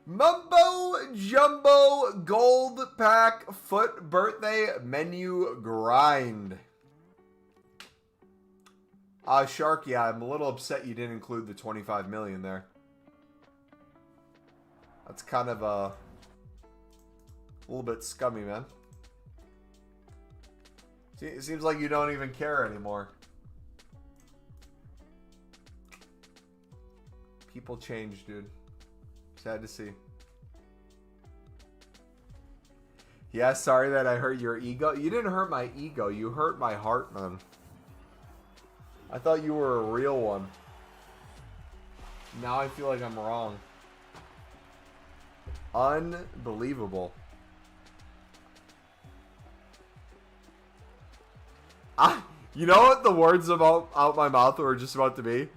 Mumbo Jumbo Gold Pack FUT Birthday Menu Grind. Shark, yeah, I'm a little upset you didn't include the 25 million there. That's kind of a little bit scummy, man. It seems like you don't even care anymore. People change, dude. Sad to see. Yeah, sorry that I hurt your ego. You didn't hurt my ego. You hurt my heart, man. I thought you were a real one. Now I feel like I'm wrong. Unbelievable. You know what the words out my mouth were just about to be?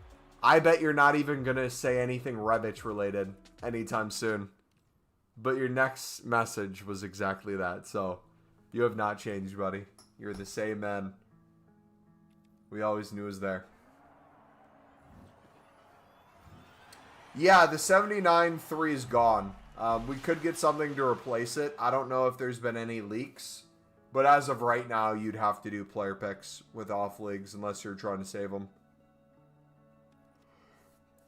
I bet you're not even going to say anything Rebbitch related anytime soon. But your next message was exactly that. So, you have not changed, buddy. You're the same man we always knew was there. Yeah, the 79-3 is gone. We could get something to replace it. I don't know if there's been any leaks. But as of right now, you'd have to do player picks with off leagues unless you're trying to save them.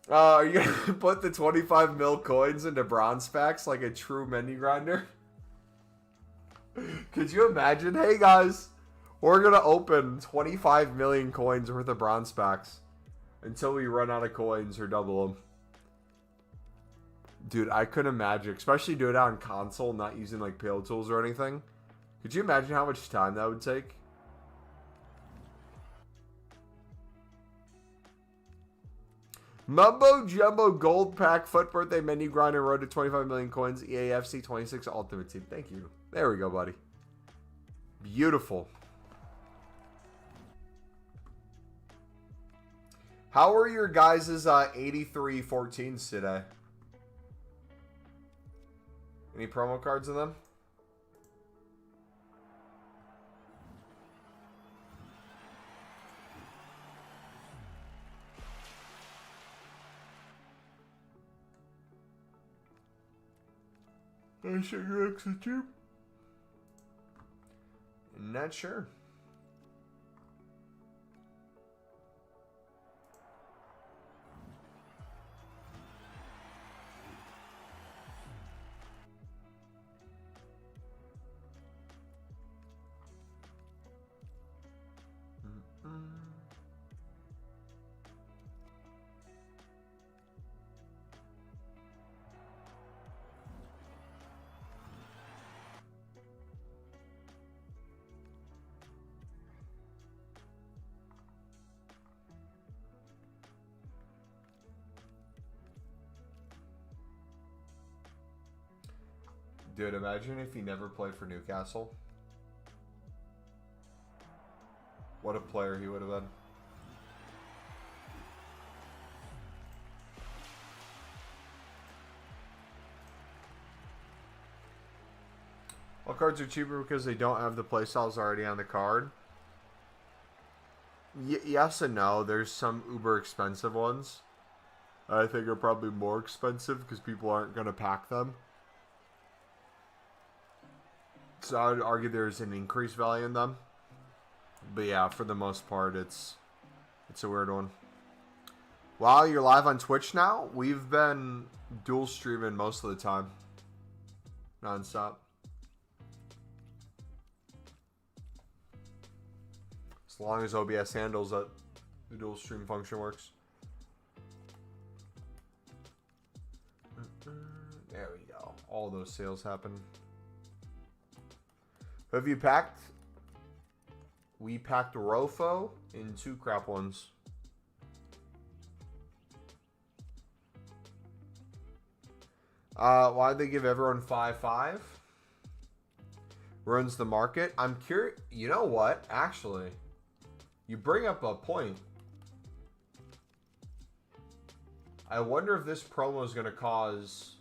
Are you going to put the 25 mil coins into bronze packs like a true menu grinder? Could you imagine? Hey guys, we're going to open 25 million coins worth of bronze packs until we run out of coins or double them. Dude, I couldn't imagine, especially do it on console, not using like Pale Tools or anything. Could you imagine how much time that would take? Mumbo Jumbo Gold Pack FUT Birthday Menu Grinder Road to 25 million coins. EAFC26 Ultimate Team. Thank you. There we go, buddy. Beautiful. How were your guys' 83-14s today? Any promo cards in them? I should your exit too. Not sure. Dude, imagine if he never played for Newcastle. What a player he would have been. All cards are cheaper because they don't have the playstyles already on the card. Yes and no. There's some uber expensive ones I think are probably more expensive because people aren't going to pack them. So I would argue there's an increased value in them. But yeah, for the most part, it's a weird one. Wow, you're live on Twitch now? We've been dual streaming most of the time. Non-stop. As long as OBS handles that, the dual stream function works. There we go. All those sales happen. Who have you packed? We packed Rofo in 2 crap ones. Why'd they give everyone 5-5? Ruins the market. I'm curious. You know what? Actually, you bring up a point. I wonder if this promo is going to cause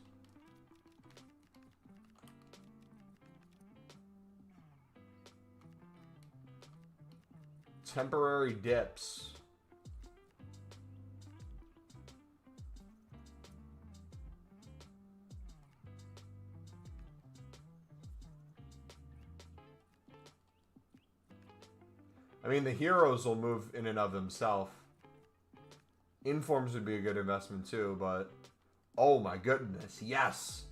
temporary dips. I mean, the heroes will move in and of themselves. Informs would be a good investment too, but oh my goodness, yes.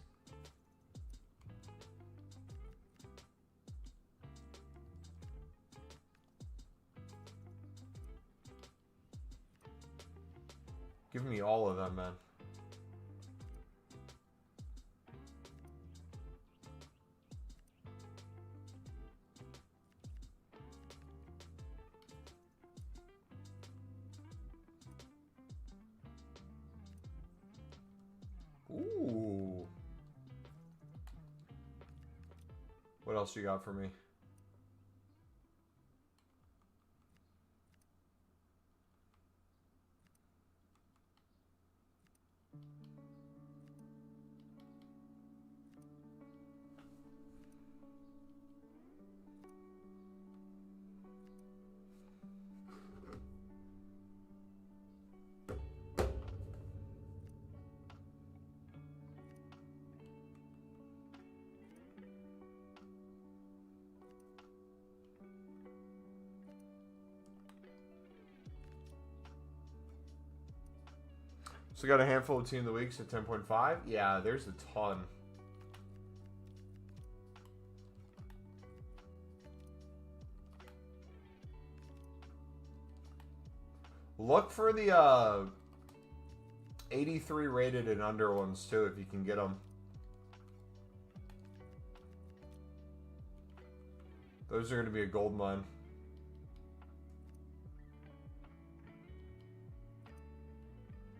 Give me all of them, man. Ooh. What else you got for me? So got a handful of Team of the Weeks at 10.5. Yeah, there's a ton. Look for the 83 rated and under ones too, if you can get them. Those are going to be a gold mine.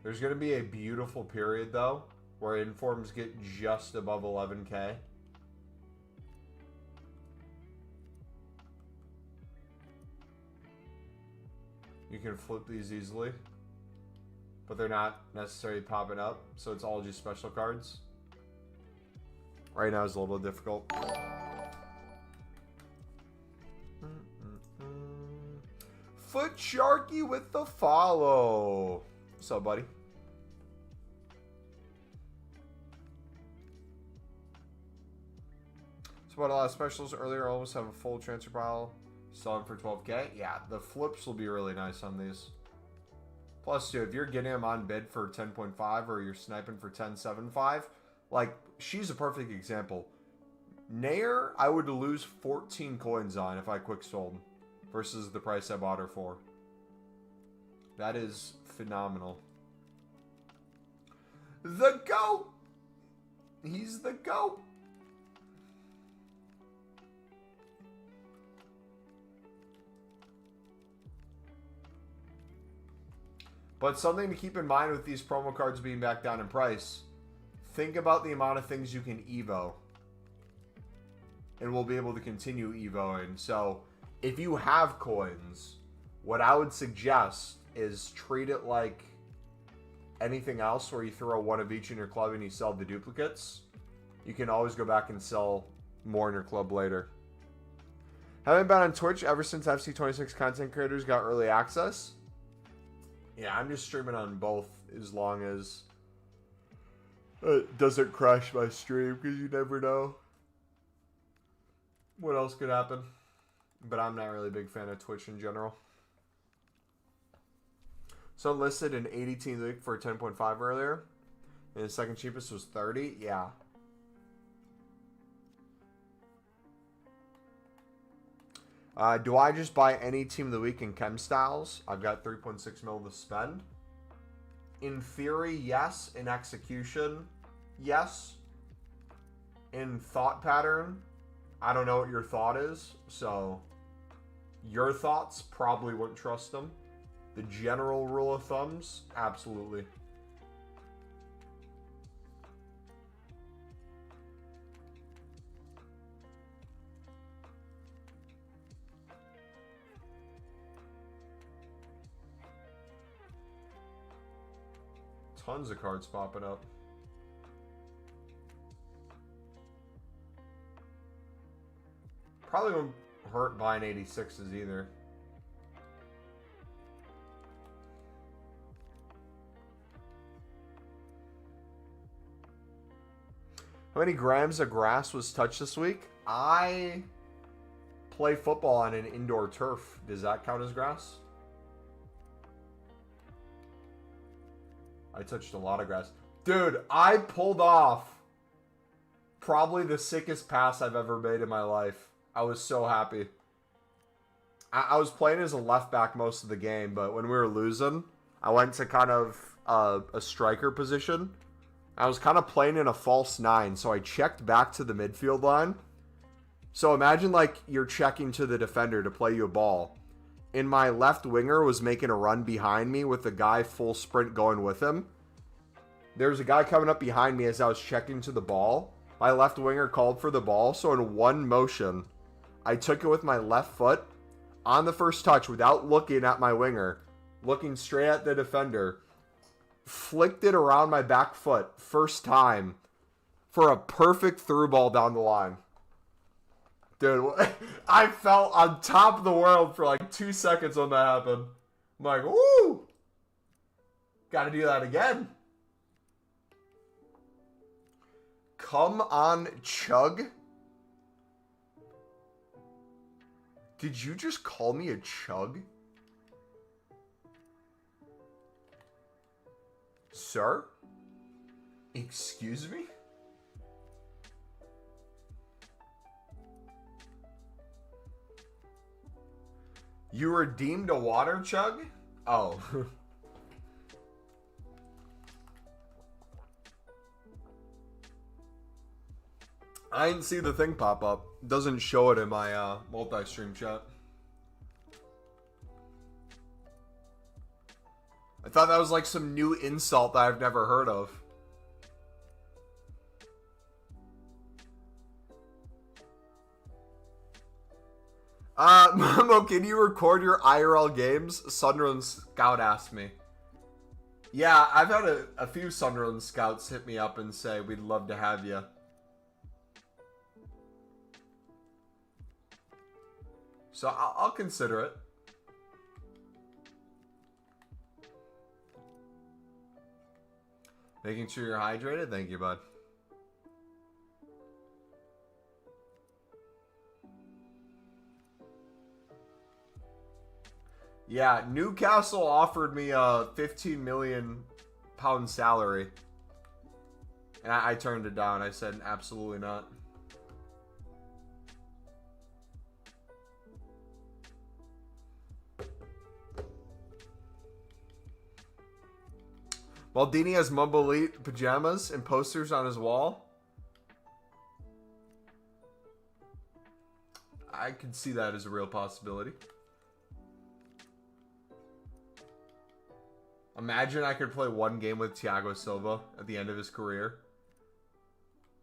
There's going to be a beautiful period, though, where informs get just above 11K. You can flip these easily, but they're not necessarily popping up, so it's all just special cards. Right now is a little difficult. Foot Sharky with the follow. What's up, buddy? So bought a lot of specials earlier. Almost have a full transfer pile. Selling for 12K. Yeah, the flips will be really nice on these. Plus, too, if you're getting them on bid for 10.5 or you're sniping for 10.75, like, she's a perfect example. Nair, I would lose 14 coins on if I quick sold versus the price I bought her for. That is phenomenal. The GOAT! He's the GOAT! But something to keep in mind with these promo cards being back down in price, think about the amount of things you can Evo. And we'll be able to continue Evoing. So, if you have coins, what I would suggest is treat it like anything else where you throw one of each in your club and you sell the duplicates. You can always go back and sell more in your club later. Haven't been on Twitch ever since FC26 content creators got early access. Yeah, I'm just streaming on both as long as it doesn't crash my stream, because you never know what else could happen. But I'm not really a big fan of Twitch in general. So listed an 18th week for 10.5 earlier. And the second cheapest was 30. Yeah. Do I just buy any team of the week in Chem Styles? I've got 3.6 mil to spend. In theory, yes. In execution, yes. In thought pattern, I don't know what your thought is. So, your thoughts, probably wouldn't trust them. The general rule of thumbs, absolutely. Tons of cards popping up. Probably won't hurt buying 86s either. How many grams of grass was touched this week? I play football on an indoor turf. Does that count as grass? I touched a lot of grass. Dude, I pulled off probably the sickest pass I've ever made in my life. I was so happy. I was playing as a left back most of the game, but when we were losing, I went to kind of a striker position. I was kind of playing in a false 9, so I checked back to the midfield line. So imagine like you're checking to the defender to play you a ball. And my left winger was making a run behind me with the guy full sprint going with him. There was a guy coming up behind me as I was checking to the ball. My left winger called for the ball, so in one motion, I took it with my left foot on the first touch without looking at my winger, looking straight at the defender, flicked it around my back foot first time for a perfect through ball down the line. Dude, I felt on top of the world for like 2 seconds when that happened. I'm like, woo! Gotta do that again. Come on, Chug. Did you just call me a chug? Sir? Excuse me? You redeemed a water chug? Oh. I didn't see the thing pop up. Doesn't show it in my multi-stream chat. I thought that was like some new insult that I've never heard of. Momo, can you record your IRL games? Sunrun Scout asked me. Yeah, I've had a few Sunrun Scouts hit me up and say, we'd love to have you. So I'll consider it. Making sure you're hydrated? Thank you, bud. Yeah, Newcastle offered me a £15 million salary. And I turned it down. I said, absolutely not. Maldini has MumboElite pajamas and posters on his wall. I could see that as a real possibility. Imagine I could play one game with Thiago Silva at the end of his career.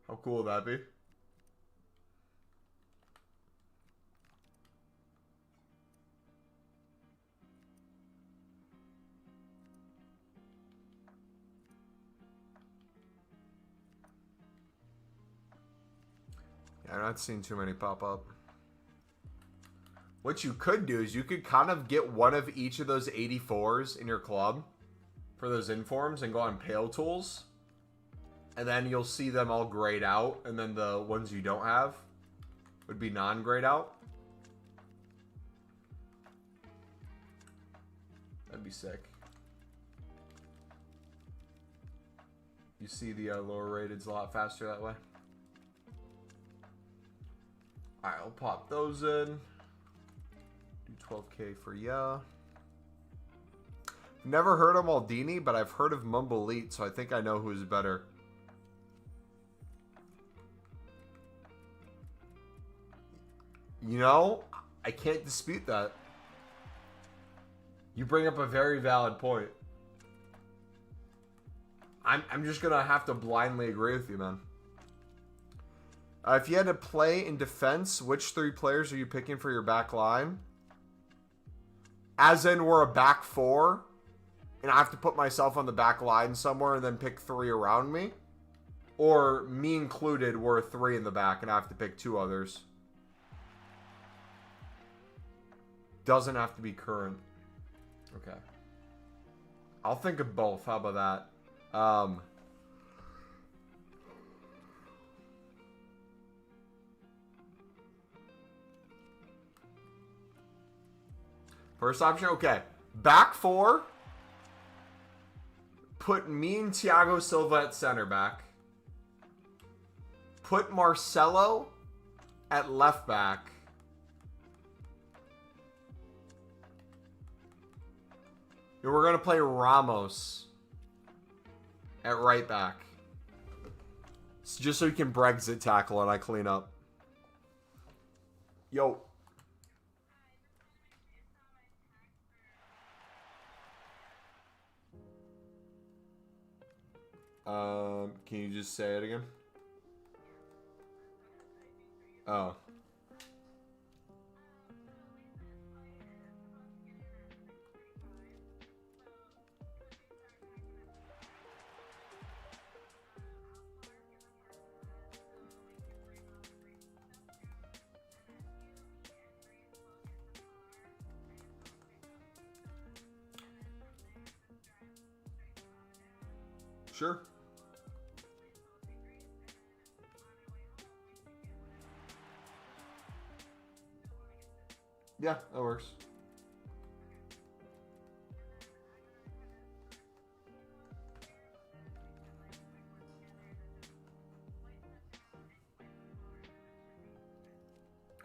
How cool would that be? Yeah, I'm not seeing too many pop up. What you could do is you could kind of get one of each of those 84s in your club for those informs and go on Pale Tools. And then you'll see them all grayed out. And then the ones you don't have would be non-grayed out. That'd be sick. You see the lower rateds a lot faster that way. Alright, I'll pop those in. Do 12K for ya. Never heard of Maldini, but I've heard of MumboElite, so I think I know who's better. You know, I can't dispute that. You bring up a very valid point. I'm just gonna have to blindly agree with you, man. If you had to play in defense, which 3 players are you picking for your back line? As in, we're a back 4. and I have to put myself on the back line somewhere and then pick 3 around me. Or me included, we're 3 in the back and I have to pick 2 others. Doesn't have to be current. Okay. I'll think of both. How about that? First option, okay. Back 4. Put me and Thiago Silva at center back. Put Marcelo at left back. And we're going to play Ramos at right back. It's just so you can Brexit tackle and I clean up. Yo. Can you just say it again? Oh. Sure. Yeah, that works.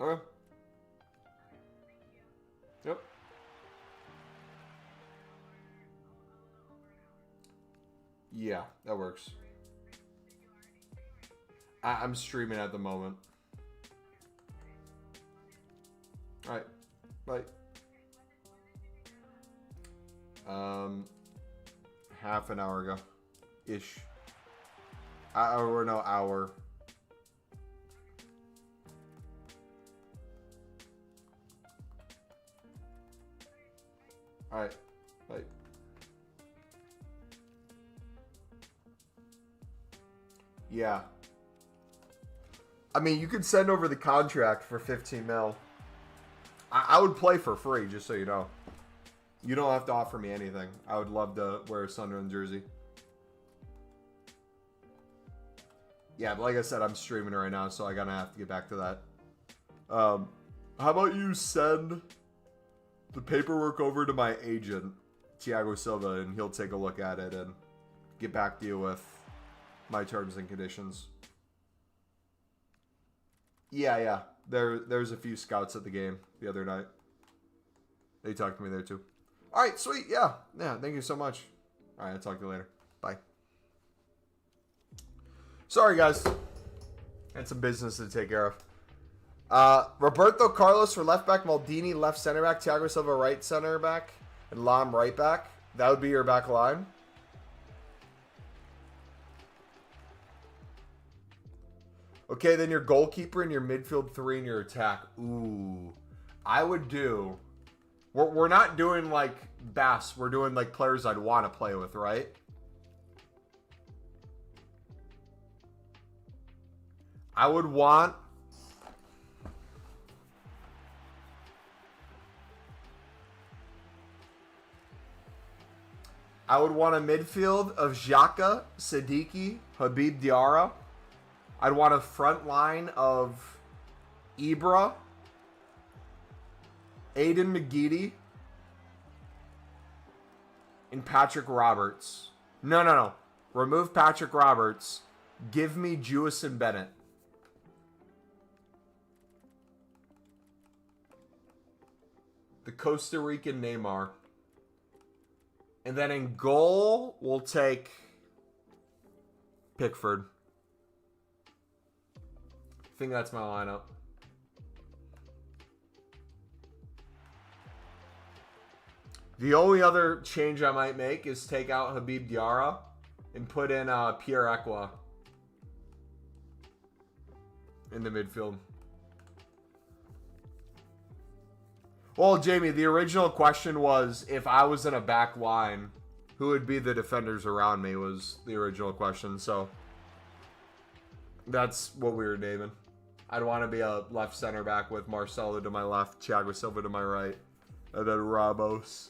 Okay. Yep. Yeah, that works. I'm streaming at the moment. Alright. Bye. Half an hour ago. Ish. Or no, hour. Alright. Bye. Yeah. I mean, you could send over the contract for 15 mil. I would play for free, just so you know. You don't have to offer me anything. I would love to wear a Sunderland jersey. Yeah, but like I said, I'm streaming right now, so I'm gonna have to get back to that. How about you send the paperwork over to my agent, Thiago Silva, and he'll take a look at it and get back to you with my terms and conditions. Yeah. There's a few scouts at the game the other night. They talked to me there too. All right, sweet. Yeah. Thank you so much. All right, I'll talk to you later. Bye. Sorry, guys. Had some business to take care of. Roberto Carlos for left back, Maldini left center back, Thiago Silva right center back, and Lam right back. That would be your back line. Okay, then your goalkeeper and your midfield 3 and your attack. Ooh. I would do... We're not doing, like, Bass. We're doing, like, players I'd want to play with, right? I would want... I would want a midfield of Xhaka, Siddiqui, Habib Diarra. I'd want a front line of Ibra, Aiden McGeady, and Patrick Roberts. No. Remove Patrick Roberts. Give me Jewison Bennett. The Costa Rican Neymar. And then in goal, we'll take Pickford. I think that's my lineup. The only other change I might make is take out Habib Diarra and put in Pierre Aqua in the midfield. Well, Jamie, the original question was if I was in a back line, Who would be the defenders around me was the original question. So that's what we were naming. I'd want to be a left center back with Marcelo to my left, Thiago Silva to my right, and then Ramos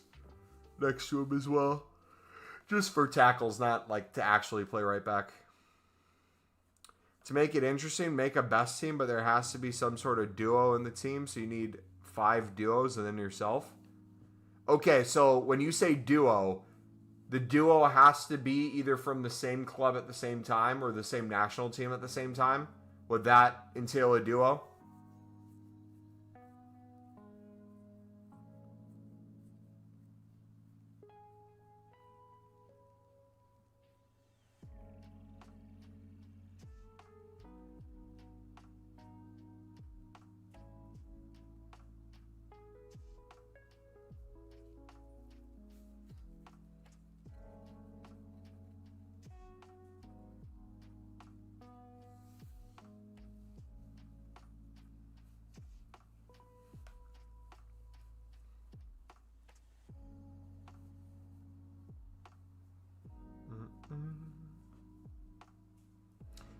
next to him as well. Just for tackles, not like to actually play right back. To make it interesting, make a best team, but there has to be some sort of duo in the team. So you need 5 duos and then yourself. Okay, so when you say duo, the duo has to be either from the same club at the same time or the same national team at the same time. Would that entail a duo?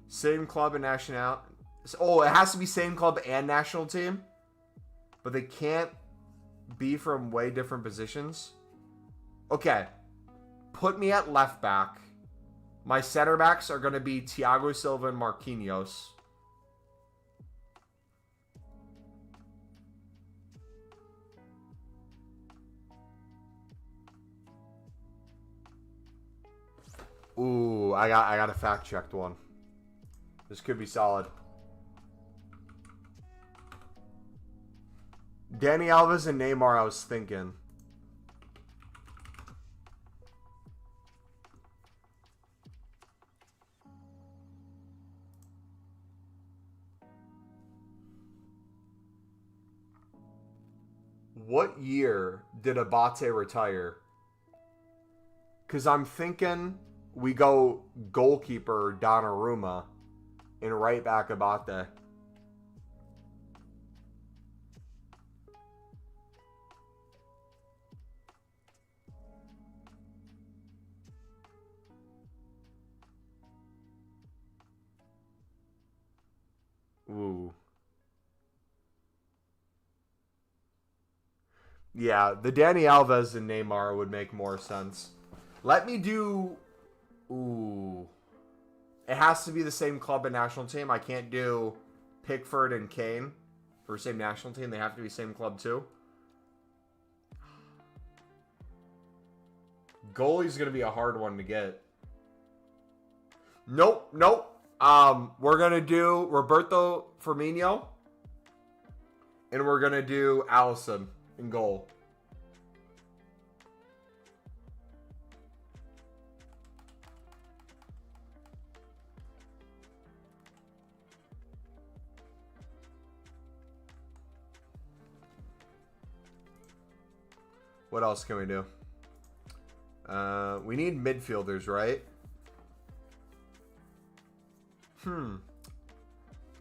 Same club and national. Oh, it has to be same club and national team? But they can't be from way different positions? Okay. Put me at left back. My center backs are going to be Thiago Silva and Marquinhos. Ooh, I got a fact-checked one. This could be solid. Dani Alves and Neymar, I was thinking. What year did Abate retire? Because I'm thinking we go goalkeeper Donnarumma and right back Abate. Ooh. Yeah, the Dani Alves and Neymar would make more sense. Let me do... Ooh. It has to be the same club and national team. I can't do Pickford and Kane for same national team. They have to be same club too. Goalie's going to be a hard one to get. Nope. We're going to do Roberto Firmino. And we're going to do Alisson in goal. What else can we do? We need midfielders, right?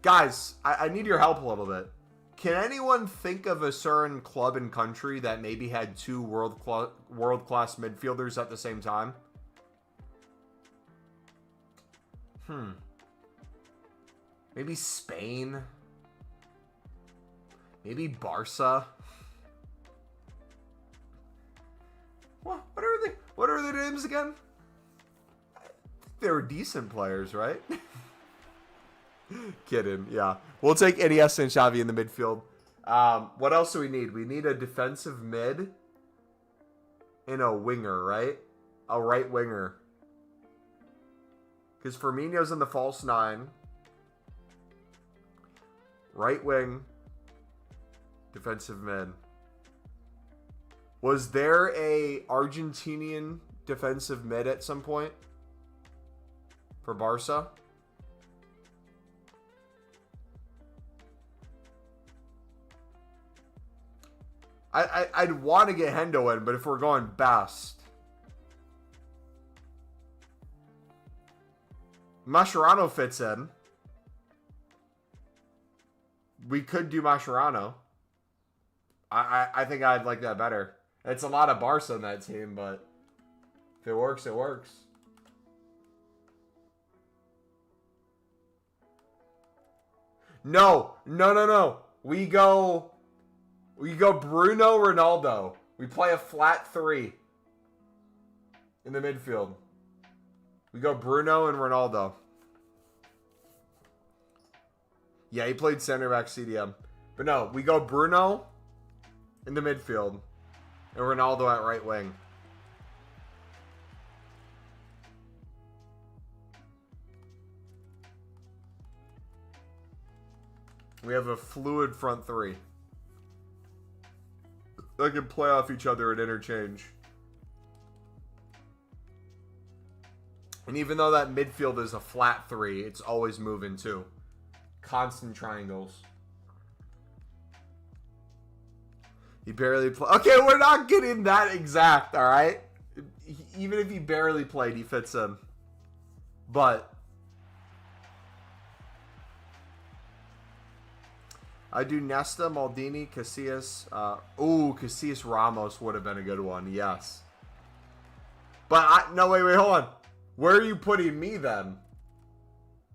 Guys, I need your help a little bit. Can anyone think of a certain club and country that maybe had 2 world-class midfielders at the same time? Maybe Spain? Maybe Barca? What are their names again? They were decent players, right? Kidding, yeah. We'll take Iniesta and Xavi in the midfield. What else do we need? We need a defensive mid and a winger, right? A right winger. Because Firmino's in the false 9. Right wing. Defensive mid. Was there a Argentinian defensive mid at some point for Barca? I'd want to get Hendo in, but if we're going best, Mascherano fits in. We could do Mascherano. I think I'd like that better. It's a lot of Barca in that team, but If it works, it works. No. We go Bruno, Ronaldo. We play a flat 3 in the midfield. We go Bruno and Ronaldo. Yeah, he played center back CDM. But no, we go Bruno in the midfield and Ronaldo at right wing. We have a fluid front 3. They can play off each other and interchange. And even though that midfield is a flat 3, it's always moving too. Constant triangles. He barely played. Okay, we're not getting that exact, all right? Even if he barely played, he fits in. But I do Nesta, Maldini, Casillas. Casillas Ramos would have been a good one, yes. But no, wait, hold on. Where are you putting me then?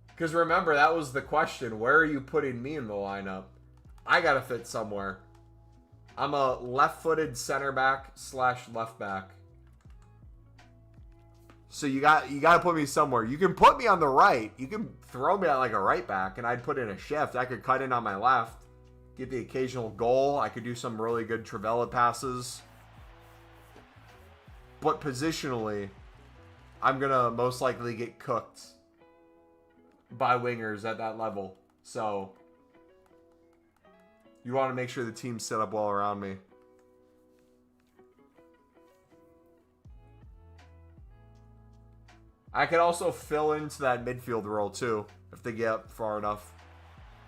Because remember, that was the question. Where are you putting me in the lineup? I got to fit somewhere. I'm a left-footed center back / left back. So you got to put me somewhere. You can put me on the right. You can throw me at like a right back, and I'd put in a shift. I could cut in on my left, get the occasional goal. I could do some really good Trivela passes. But positionally, I'm going to most likely get cooked by wingers at that level. So you want to make sure the team's set up well around me. I could also fill into that midfield role too, if they get up far enough,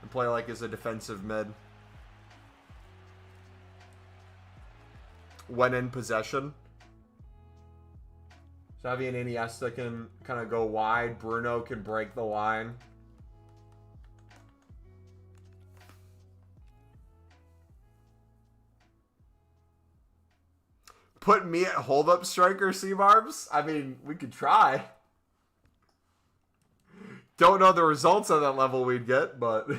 and play like as a defensive mid. When in possession. Xavi and Iniesta can kind of go wide. Bruno can break the line. Put me at hold-up striker, C-Barbs? I mean, we could try. Don't know the results on that level we'd get, but...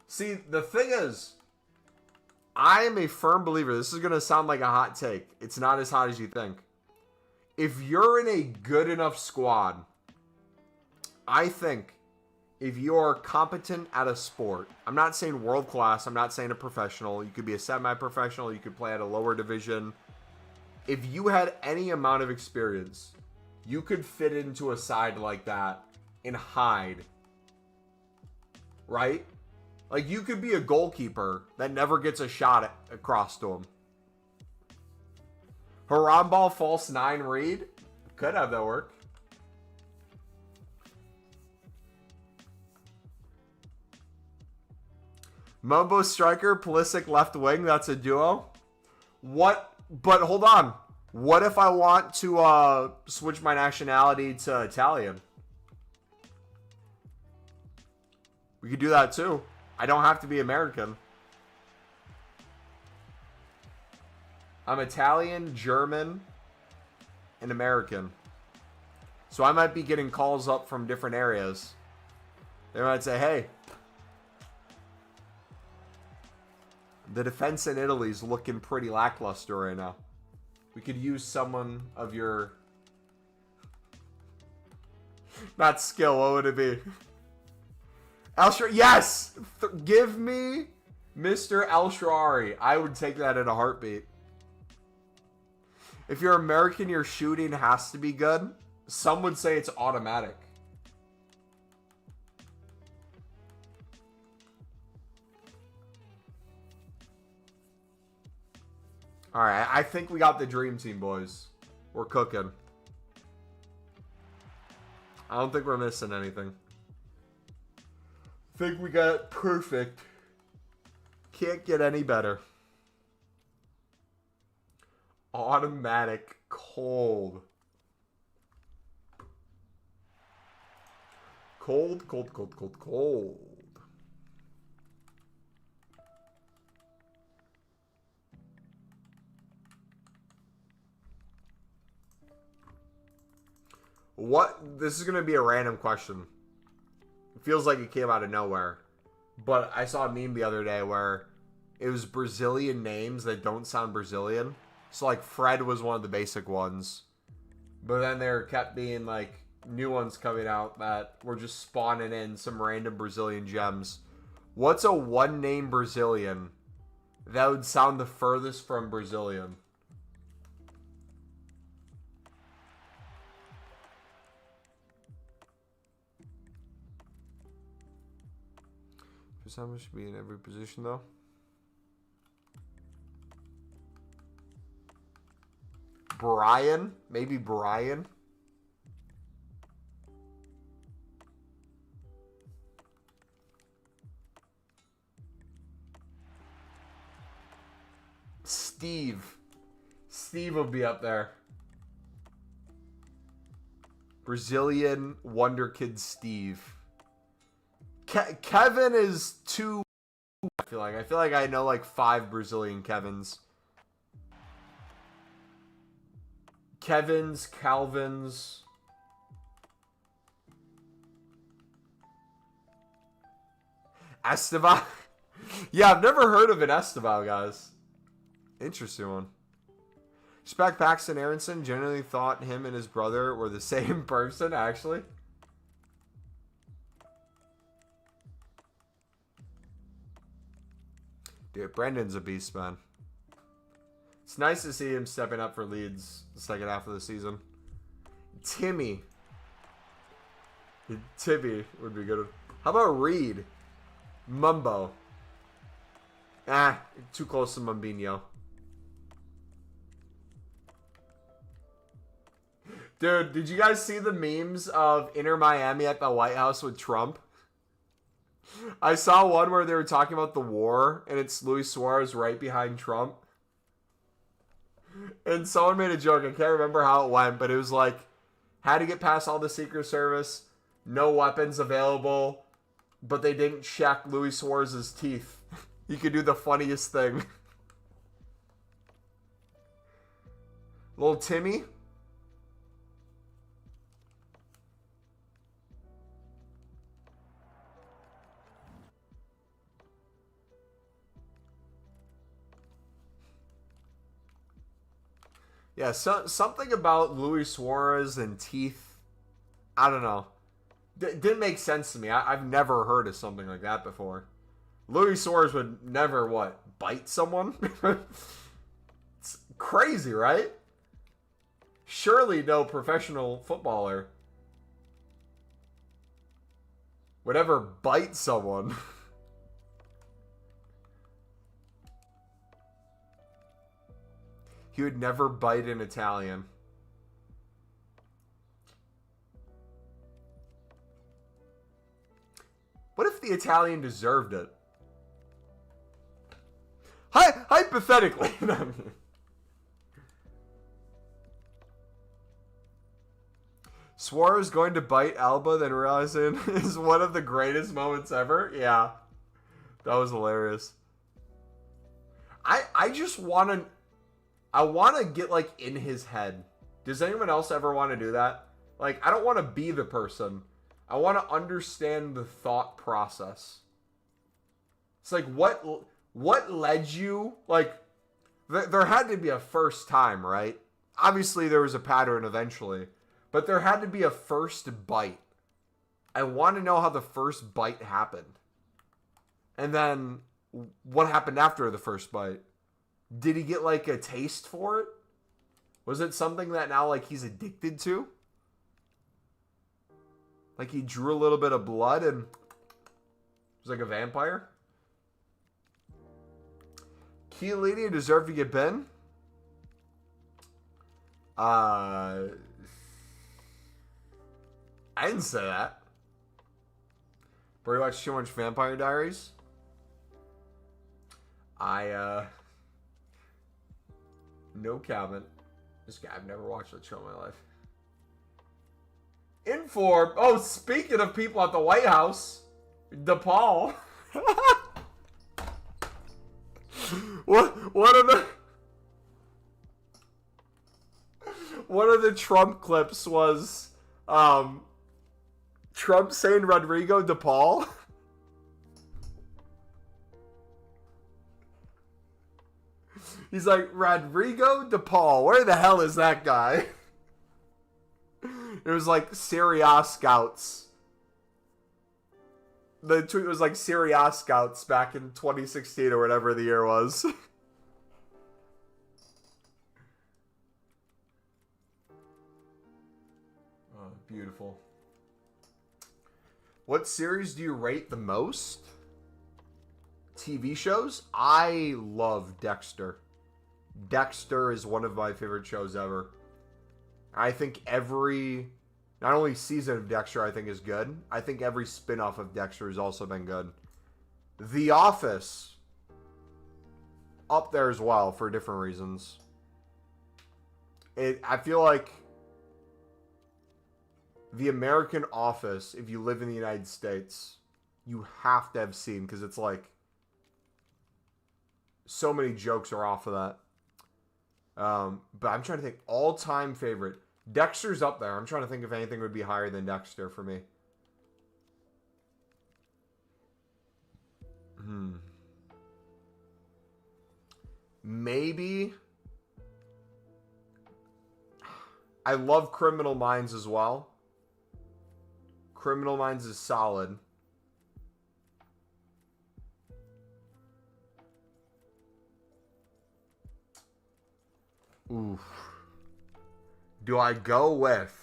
See, the thing is, I am a firm believer. This is going to sound like a hot take. It's not as hot as you think. If you're in a good enough squad, I think if you're competent at a sport, I'm not saying world class, I'm not saying a professional. You could be a semi-professional. You could play at a lower division. If you had any amount of experience, you could fit into a side like that and hide. Right? Like, you could be a goalkeeper that never gets a shot across to him. Harambal, false 9 read. Could have that work. Mumbo striker, Pulisic left wing. That's a duo. What? But hold on. What if I want to switch my nationality to Italian? We could do that too. I don't have to be American. I'm Italian, German, and American. So I might be getting calls up from different areas. They might say, hey, the defense in Italy is looking pretty lackluster right now. We could use someone of your... Not skill, what would it be? Yes! Give me Mr. El Shaarawy. I would take that in a heartbeat. If you're American, your shooting has to be good. Some would say it's automatic. Alright, I think we got the dream team, boys. We're cooking. I don't think we're missing anything. I think we got it perfect. Can't get any better. Automatic cold. Cold, cold, cold, cold, cold. This is going to be a random question. It feels like it came out of nowhere. But I saw a meme the other day where it was Brazilian names that don't sound Brazilian. So, like, Fred was one of the basic ones. But then there kept being, like, new ones coming out that were just spawning in some random Brazilian gems. What's a one-name Brazilian that would sound the furthest from Brazilian? Someone should be in every position, though. Brian? Maybe Brian? Steve. Steve will be up there. Brazilian Wonder Kid Steve. Kevin is too... I feel like I know like 5 Brazilian Kevins. Kevins, Calvins. Esteban. Yeah, I've never heard of an Esteban, guys. Interesting one. Respect Paxton Aronson. Generally thought him and his brother were the same person, actually. Dude, Brendan's a beast, man. It's nice to see him stepping up for Leeds the second half of the season. Timmy. Timmy would be good. How about Reed? Mumbo. Too close to Mumbinho. Dude, did you guys see the memes of Inter Miami at the White House with Trump? I saw one where they were talking about the war, and it's Luis Suarez right behind Trump. And someone made a joke. I can't remember how it went, but it was like, had to get past all the Secret Service, no weapons available, but they didn't check Luis Suarez's teeth. You could do the funniest thing. Little Timmy. Yeah, something about Luis Suarez and teeth, I don't know. Didn't make sense to me. I've never heard of something like that before. Luis Suarez would never, bite someone? It's crazy, right? Surely no professional footballer would ever bite someone. He would never bite an Italian. What if the Italian deserved it? Hypothetically. Suarez going to bite Alba, then realizing is one of the greatest moments ever. Yeah. That was hilarious. I just want to... I want to get, in his head. Does anyone else ever want to do that? I don't want to be the person. I want to understand the thought process. It's what led you? There had to be a first time, right? Obviously, there was a pattern eventually. But there had to be a first bite. I want to know how the first bite happened. And then, what happened after the first bite? Did he get, a taste for it? Was it something that now, he's addicted to? He drew a little bit of blood and was like a vampire? Chiellini deserved to get Ben? I didn't say that. Bro, you watch too much Vampire Diaries? No comment. This guy, I've never watched that show in my life. Inform. Oh, speaking of people at the White House, DePaul. One of the Trump clips was Trump saying Rodrigo DePaul. He's like, Rodrigo DePaul. Where the hell is that guy? It was like Serie A scouts. The tweet was like Serie A scouts back in 2016 or whatever the year was. Oh, beautiful. What series do you rate the most? TV shows? I love Dexter. Dexter is one of my favorite shows ever. I think every, not only season of Dexter I think is good, I think every spin-off of Dexter has also been good. The Office, up there as well for different reasons. I feel like The American Office, if you live in the United States, you have to have seen, because it's like, so many jokes are off of that. But I'm trying to think, all-time favorite. Dexter's up there. I'm trying to think if anything would be higher than Dexter for me. Maybe. I love Criminal Minds as well. Criminal Minds is solid. Oof. Do I go with...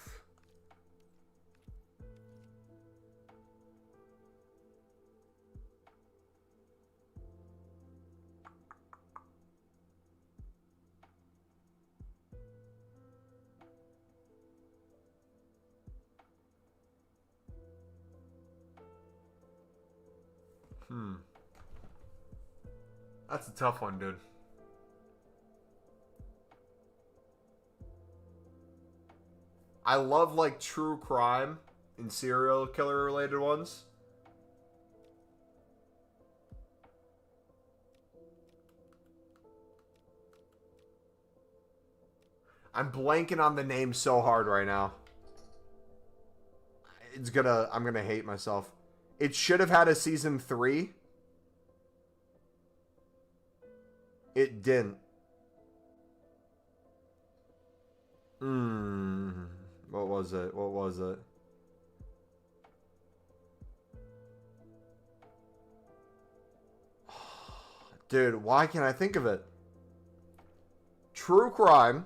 That's a tough one, dude. I love, like, true crime and serial killer related ones. I'm blanking on the name so hard right now. I'm gonna hate myself. It should have had a season 3. It didn't. What was it? What was it? Dude, why can't I think of it? True crime.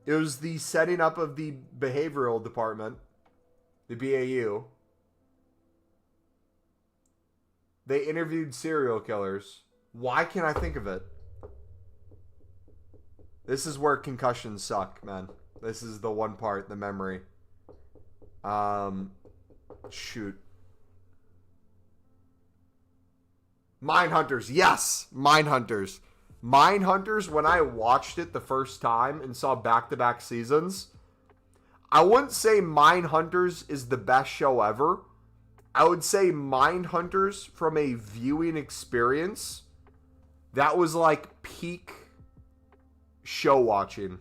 It was the setting up of the behavioral department. The BAU. They interviewed serial killers. Why can't I think of it? This is where concussions suck, man. This is the one part, the memory. Shoot. Mindhunters, yes! Mindhunters. Mindhunters, when I watched it the first time and saw back-to-back seasons, I wouldn't say Mindhunters is the best show ever. I would say Mindhunters, from a viewing experience, that was like peak show watching.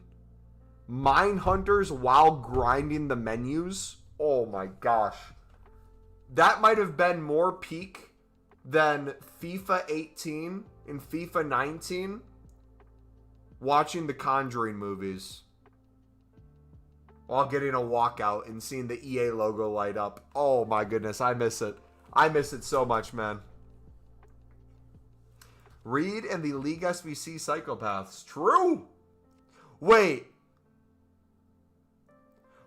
Mindhunters while grinding the menus, oh my gosh. That might have been more peak than FIFA 18 and FIFA 19 watching the Conjuring movies while getting a walkout and seeing the EA logo light up. Oh my goodness, I miss it. I miss it so much, man. Reed and the League SBC Psychopaths. True! Wait.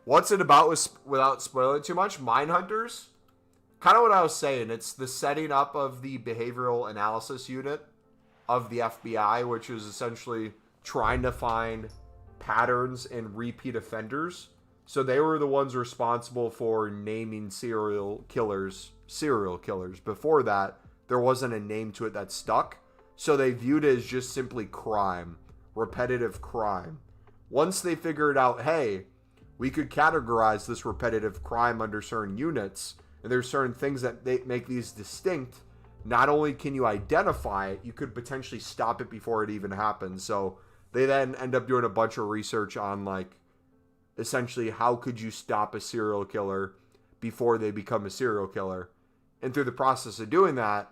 What's it about without spoiling too much? Mindhunters? Kind of what I was saying. It's the setting up of the behavioral analysis unit of the FBI, which is essentially trying to find patterns in repeat offenders. So they were the ones responsible for naming serial killers. Before that, there wasn't a name to it that stuck. So they viewed it as just simply crime. Repetitive crime. Once they figured out, hey, we could categorize this repetitive crime under certain units, and there's certain things that they make these distinct, not only can you identify it, you could potentially stop it before it even happens. So they then end up doing a bunch of research on, like, essentially, how could you stop a serial killer before they become a serial killer? And through the process of doing that,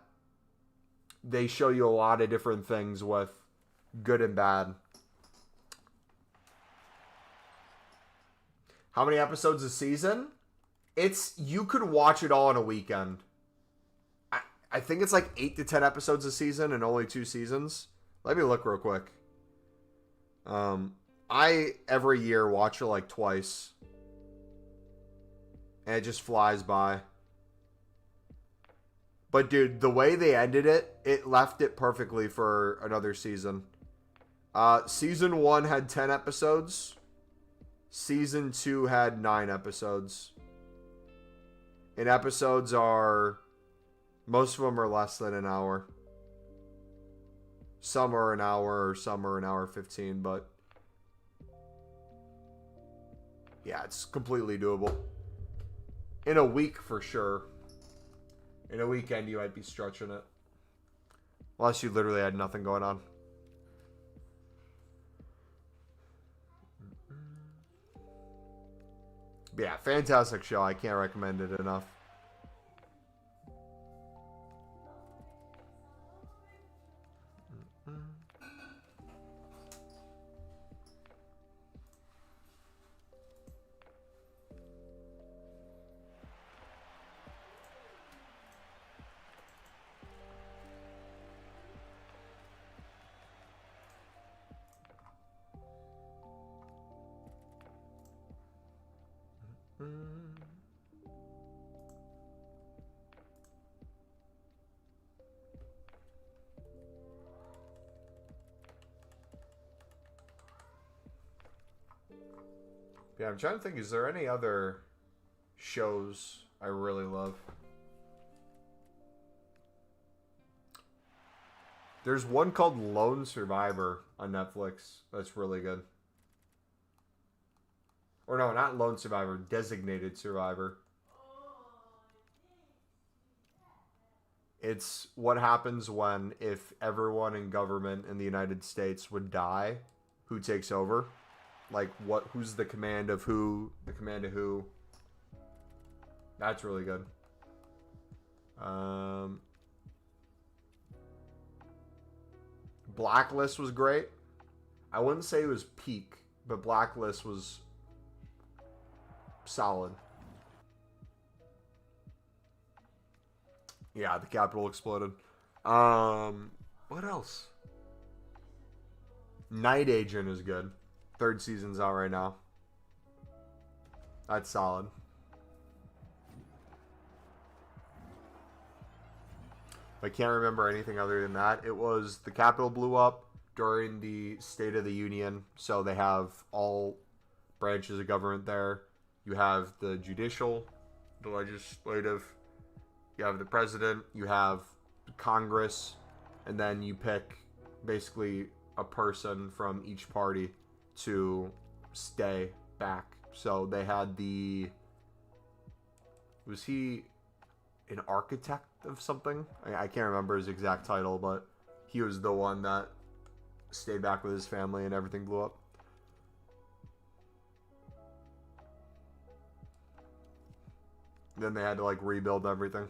they show you a lot of different things with good and bad. How many episodes a season? You could watch it all in a weekend. I think it's like 8 to 10 episodes a season and only 2 seasons. Let me look real quick. I, every year, watch it like twice. And it just flies by. But, dude, the way they ended it, it left it perfectly for another season. Season 1 had 10 episodes. Season 2 had 9 episodes. And episodes are... most of them are less than an hour. Some are an hour, or some are an hour 15, but... yeah, it's completely doable. In a week, for sure. In a weekend, you might be stretching it. Unless you literally had nothing going on. But yeah, fantastic show. I can't recommend it enough. Yeah, I'm trying to think, is there any other shows I really love? There's one called Lone Survivor on Netflix that's really good. Or no, not Lone Survivor, Designated Survivor. It's what happens if everyone in government in the United States would die, who takes over? Like, who's the command of who? The command of who? That's really good. Blacklist was great. I wouldn't say it was peak, but Blacklist was solid. Yeah, the Capitol exploded. What else? Night Agent is good. 3rd season's out right now. That's solid. I can't remember anything other than that. It was the Capitol blew up during the State of the Union, so they have all branches of government there. You have the judicial, the legislative, you have the president, you have Congress, and then you pick basically a person from each party to stay back. So they had was he an architect of something? I can't remember his exact title, but he was the one that stayed back with his family and everything blew up. Then they had to like rebuild everything.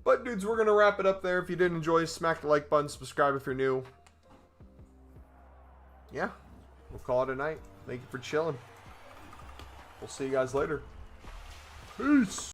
But dudes, we're gonna wrap it up there. If you did enjoy, smack the like button, subscribe if you're new. Yeah, we'll call it a night. Thank you for chilling. We'll see you guys later. Peace.